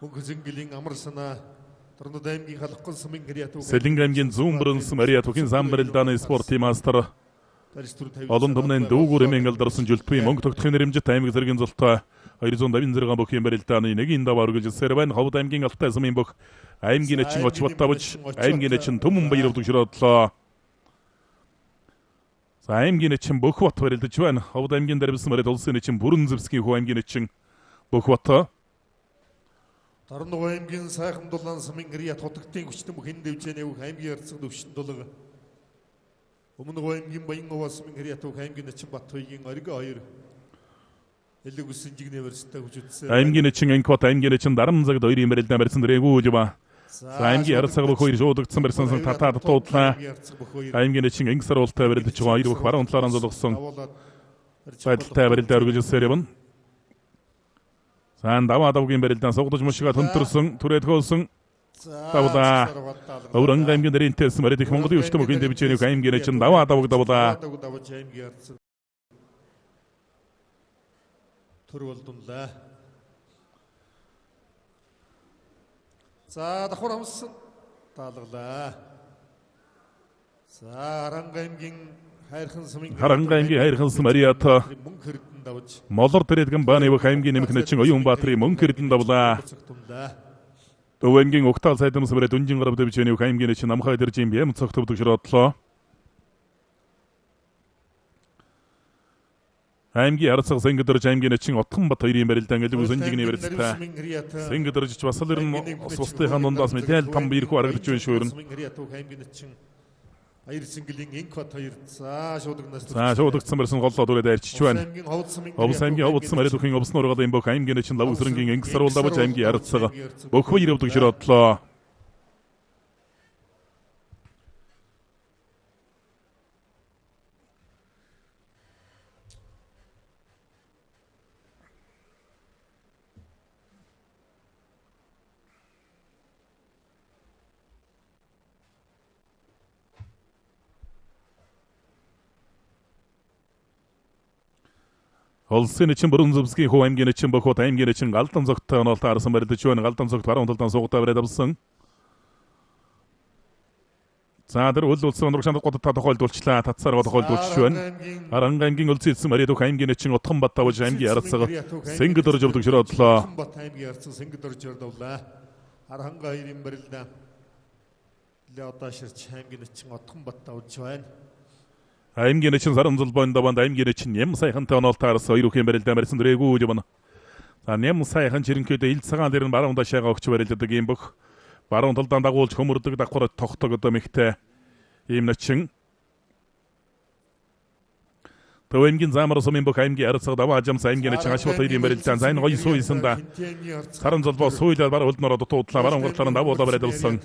Мөнхтөгтохын амар санаа Торнод аймгийн халахгүй сумын гэрят үг. Цэргийн аймгийн зүүн бүрэн Мариа Түхийн зам барилдааны спортын мастер олон түмнэн дүүгүр эмэн алдарсан жүлтвийн Мөнхтогтохын нэрэмжит аймаг цэргийн цолтой 256 бөхийн барилдааны нэгийн даваа үргэлжилсээр байна. Ховд аймгийн алтай сумын бөх аймгийн начин очвот тавж аймгийн начин төмөн баяр өвдөг аймгийн начин бөхбат барилдаж байна. Ховд аймгийн дарбсан барилд улсын начин бүрэн зэвсгийн хүү аймгийн начин бөхбат. Торнод аймгийн сайхан дулаан сумын гэрят хотогтын хүчит бүхэн дэвжээний үг аймгийн арцаг төвшин дулаг. Өмнөг аймгийн баян-өөс сумын гэрят үг аймгийн начин Баттойгийн оргоо 2. Элэг үсэн жигнээ барьстай хүчитсэн. аймгийн начин Анкот аймгийн начин Дарамзагд хоёрын барилдаан барьсан дэрэгүү жива. аймгийн арцаг бөх хоёр шуудагдсан барьсан татаад дуудлаа. аймгийн начин Ангисар уултай барилдаж байгаа хоёр бөх баруун талаараа зулгсан байдалтай барилдаа үргэлжилсээр явна. Сан даваа давгийн барилдаан сугдаж мушига төнтөрсөн түрээд хөөсөн давлаа. Өврөн аймгийн нэрийнтэйсэн барилд их Монголын өчтөм бүхэн дэвжээний аймгийн начин даваа давг давлаа. Төр болдонлаа. За давхар амссан таалглаа. За Харанга аймгийн хайрхан сум Мариат Молор тэрэдгэн бааны бөх аймгийн нэмэх начин Оюун Баатрын Мөнхөрдөн давлаа. Төв аймгийн Угтаал сайдамс барилд Дүнжин гарав дэвжээний бөх аймгийн начин Намхай дэржийн бэм цогт өвдөг широодлоо. аймгийн арцаг Сэнгдэрж аймгийн начин Отхон бат хоёрын барилдаан элэг үсэн жигний барилдаа. Сэнгдэрж бас л ирэн усвастын дундаас мэдээл там биерхүү харагдаж байна шүү ер нь. Баяр сингэлийн инкват 2 за шуудагдсан барьсан голлоо дүрээд арчиж байна. Овс аймгийн овдсан барилд бүхэн овс нургалын бөх аймгийн начин лав сэрэнгийн Ангисар уулавж аймгийн арцаг бөх хоёр өвдөг широодлоо. Улсын начин бүрэн зэвсгийн хүү аймгийн начин бөхөт аймгийн начин галдан зогттой онолтой арсан барилдаж байна. Галдан зогт баруун талдаа суугатаа бариад авсан. За тэр үл улсын онрогшанд годтой тохиолдуулчлаа. Татсаар тохиолдуулж байна. Харанга аймгийн улсын эзэн Мариа Түх аймгийн начин Отхон бат тавж аймгийн арцаг Сэнгдэрж өвдөг широодлоо. Бат аймгийн арцаг Сэнгдэрж өрдөвлөө. Харанга хоёрын барилдаа леота ширч аймгийн начин Отхон бат тавж байна. аймгийн начин саран зулбойн даванд аймгийн начин нэм сайхантай онолтаарс хоёр үхэн барилдаан барьсан дэрэгүү явна. За нэм сайхан чирэнхөөдөө ил цагаан дээр нь баруун дашаага өгч барилдадаг юм бөх. Баруун талдаа дагуулж хөмөрдөг давхар тогтдог одоо мэгтэй ийм начин. Төв аймгийн замар сумын бөх аймгийн арцаг даваа жамс аймгийн начин ашват хоёрын барилдаан зайн гоё сууйсанда саран зулбоо сууйлаад баруун улд нороо дутуудлаа баруун гарлаар нь давуулаа бариадсан.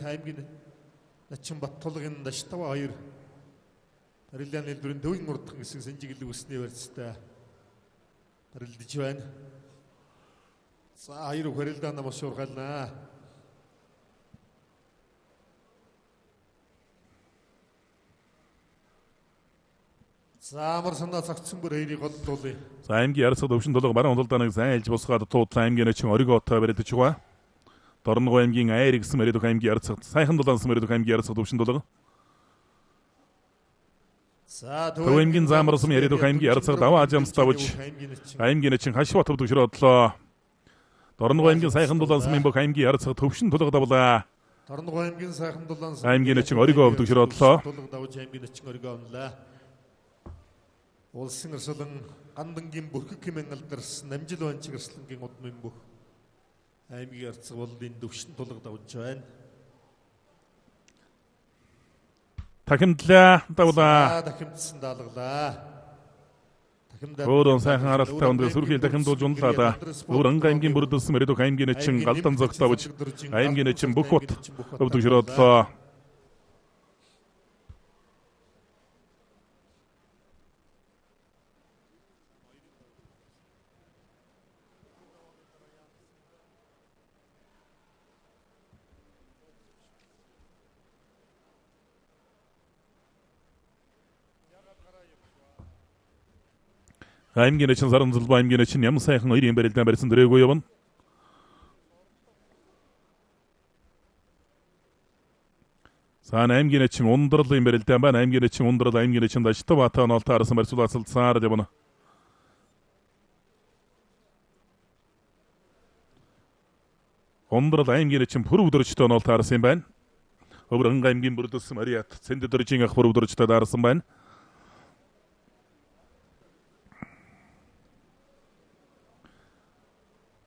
Начин Баттулгын даштава 2 барилдааны элдвэрийн төвийн урдхан гэсэн сэнжиглэг үсний барьцтай барилдаж байна. За хоёр барилдаанаа бас шуургалнаа. За амар санаа цагтсан бүр хоёрыг голлуулъя. За аймгийн арцаг өвшин толгой баруун талдааныг сайн айлж босгаад туудлаа аймгийн начин оргиотой барилдаж байгаа. Дорногов аймгийн Айр гэсэн Мариа Түх аймгийн арцаг сайхан дулаансан Мариа Түх аймгийн арцаг өвшин толгой. Төв аймгийн замар сум Мариа Түх аймгийн арцаг даваа жамс тавж аймгийн начин хашват өвдөг широодлоо. Дорногов аймгийн сайхан дулаансан бөх аймгийн арцаг төвшин толгой давлаа. Торнод аймгийн сайхан дулаан аймгийн начин оргио өвдөг широодлоо. Толгой давж аймгийн начин оргио онлаа. Улсын арслан гандангийн бүрхэг хэмээн алдарсан дамжууллаа чиглэслэнгийн удмын бүх аймгийн арцаг боллын төвшин толгой давж байна. Тахимдлаа давлаа. Тахимдсан даалгалаа. Өөрөн сайхан харалтай өндөө сүрхийл тахимдуулж унлаа. Өврөн аймгийн бүрдүүлсэн Мариа Түх аймгийн начин галдан зогтовж аймгийн начин бөхөт өвдөг широодлоо. аймгийн начин Саранзулба аймгийн начин ямар сайхан хоёрын барилдаан барьсан дөрөөгөө явна. За аймгийн начин ундралын барилдаан байна. Аймгийн начин ундрал аймгийн начин даштай баатаа нолт харсан барьцуулацалцаар явна. Ундрал аймгийн начин пүр өдөрчтэй нолт харсан байна. Өвөрхөн аймгийн бүрдүүлсэн Мариат цэнд дөржин ах пүр өдөрчтэй дарсан байна.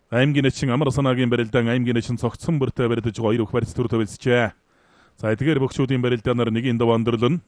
аймгийн начин амар санаагийн барилдаан аймгийн начин цогцсон бүртээ барьдаж хоёр их барьц төр төвлөсчээ. За эдгээр бөхчүүдийн барилдаанаар нэгийн даваа өндөрлөн.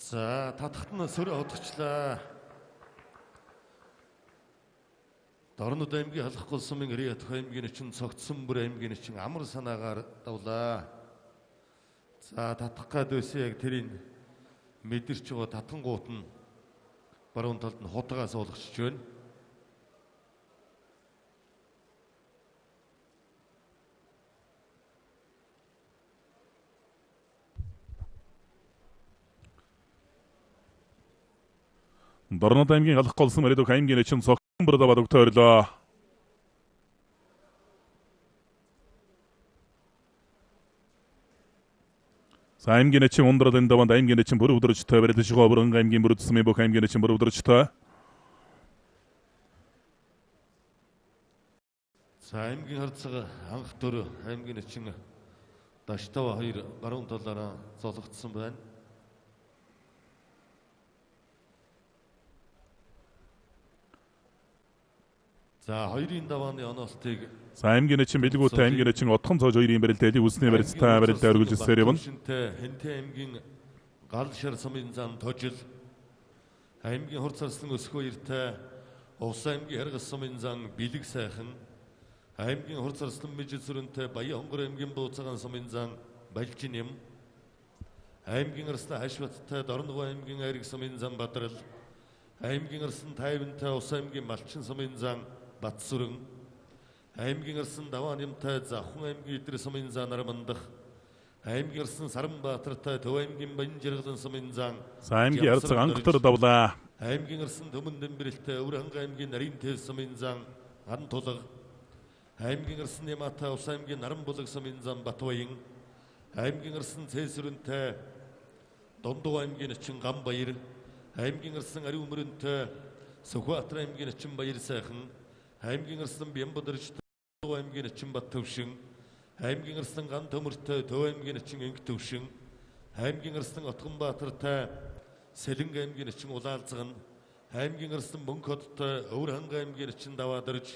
За татахт нь сөрө одочлаа. Дорнод аймгийн халахгүй сумын Риат аймгийн начин цогцсон бүр аймгийн начин амар санаагаар давлаа. За татах гад байсан яг тэрийг мэдэрч байгаа татангууд нь баруун талд нь хутгаас уулгачж байна. Дорнод аймгийн халахгүй улсын Риат аймгийн начин цогцсон бүр даваад өгтөөрлөө. За аймгийн начин ундралын даванд аймгийн начин бүр өдөрчтэй барилдаж байгаа өвөрхөн аймгийн бүрдүүлсэн бөх аймгийн начин бүр өдөрчтэй. За аймгийн харцаг анх дөр аймгийн начин даштава хоёр баруун талаараа зологдсон байна. За хоёрын давааны оноолтыг за аймгийн начин бэлгүүтэй аймгийн начин отхон цоож хоёрын барилдаалыг үлсний барилдаа барилдаа өргөлжсээр явна. Хэнтэй аймгийн гал шар сумын зам тожил аймгийн хур царслан өсгөө эртэй Улсын аймгийн харгас сумын зам бэлэг сайхан аймгийн хур царслан мижил сүрэнтэй Баян хонгор аймгийн бууцагаан сумын зам балжин юм аймгийн арслан хашбаттай Дорногов аймгийн айраг сумын зам Бадрал аймгийн арслан тайвантай Улсын аймгийн малчин сумын зам Батсүрэн аймгийн арслан даваа нэмтай Завхан аймгийн Идэр сумын зам Нарамандах аймгийн арслан Саранбаатартай Төв аймгийн Банжиргалан сумын зам за аймгийн харцаг анхтар давлаа. аймгийн арслан Төмөн Дэмбэрэлтэй Өвөрхөн аймгийн Нарийн Тэв сумын зам Ан Тулга аймгийн арслан Яматай Ус аймгийн Наранбулаг сумын зам Батбаян аймгийн арслан Цэсүрэнтэй Дундуг аймгийн начин Гамбаяр аймгийн арслан Ариун мөрөнтэй Сүхбаатар аймгийн начин Баяр сайхан аймгийн арслан Бямбадэрчтэй Дундуг аймгийн начин Бат төвшин аймгийн арслан Ган төмөртэй Төв аймгийн начин Инг төвшин аймгийн арслан Отгонбаатартай Сэлэнг аймгийн начин Улаалзган аймгийн арслан Мөнхтогтохын Өвөрхөн аймгийн начин Даваадэрж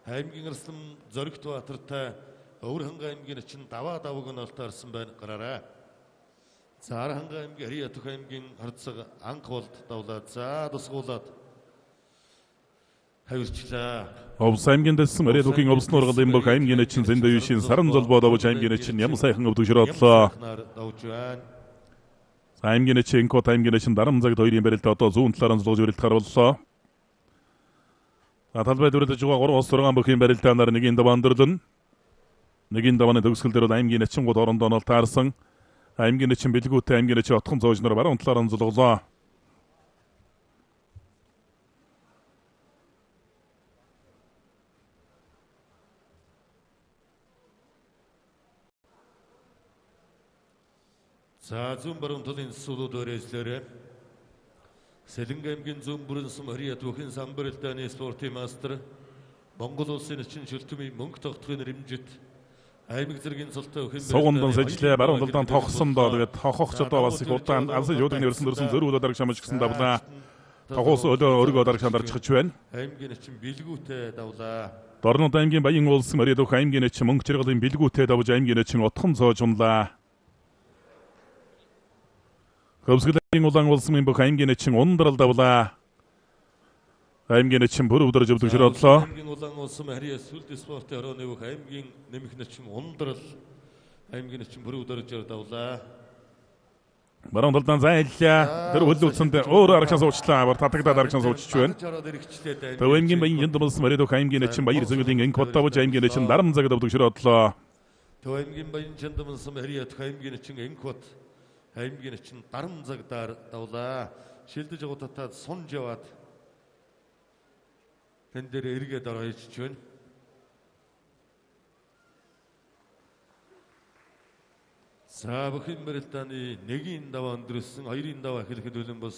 аймгийн арслан Зоригтбаатартай Өвөрхөн аймгийн начин Даваа давг нь олтаарсан байна гараарай. За Архан аймгийн Риат аймгийн харцаг анх болд давлаад за тусгуулаад хавирчлаа. Улсын аймгийн дэссэн Риат улсын ургалын бөх аймгийн начин Зэндэвшин Саранзулбоо давж аймгийн начин ямар сайхан өвдөшрөөдлөө. За аймгийн начин Кот аймгийн начин Дарамзагд хоёрын барилдаа одоо зүүн талаар зулгаж барилд харууллаа. За талбай дүрлэж байгаа 3-6 бүхийн барилдаанаар нэгийн даваа өндөрлөн. Нэгийн давааны төгсгөл дээр бол аймгийн начингууд орондоо нол таарсан. аймгийн начин бэлгүүтэй аймгийн начин отхон зоож нар баруун талаар зулглоо. За зүүн баруун талын суулууд өрөөслөөрэй. Сэлэнг аймгийн зүүн бүрэн сум Риат бөхийн сан барилдааны спортын мастер Монгол улсын начин шүлтмийн Мөнхтогтохын нэрэмжит аймаг цэргийн цолтой бөхийн согондон сэжлээ баруун талдаа тогсон доо тэгээд тохохч одоо бас их удаан алсын юудын нэрсэн дөрсөн зөрүүл дараг шамж гисэн давлаа. Тохоос өргөө дараг шандарчж байна. Аймгийн начин бэлгүүтэй давлаа. Дорнод аймгийн Баян улсын Риат аймгийн начин Мөнх Жиргалын бэлгүүтэй давж аймгийн начин отхон зоож унлаа. Хөвсгөлгийн улаан улсын бөхийн аймгийн начин ундрал давлаа. Аймгийн начин бүр өдөр зөвлөж широдлоо. Аймгийн улаан улсын харьяа сүлд спортын орооны бүх аймгийн нэмэх начин ундрал аймгийн начин бүр өдөр давлаа. Баруун талдан зайллаа. Тэр хөлөөцөнд өөр аргач суучлаа. Бар татагдаад аргач суучж байна. Аймгийн баян жиндмс мөрөд аймгийн начин баяр зөвлийн энх бодтовж аймгийн начин дарам цаг давдаг широдлоо. Аймгийн баян жиндмс харьяа аймгийн начин энх бод аймгийн начин дарам загдаар давлаа. Шилдэж гутатаад сунж яваад тэн дээр эргээд ороо ичж байна. За бүхэн барилдааны нэгийн даваа өндрөссөн хоёрын даваа хэлэхэд үлэн болсон.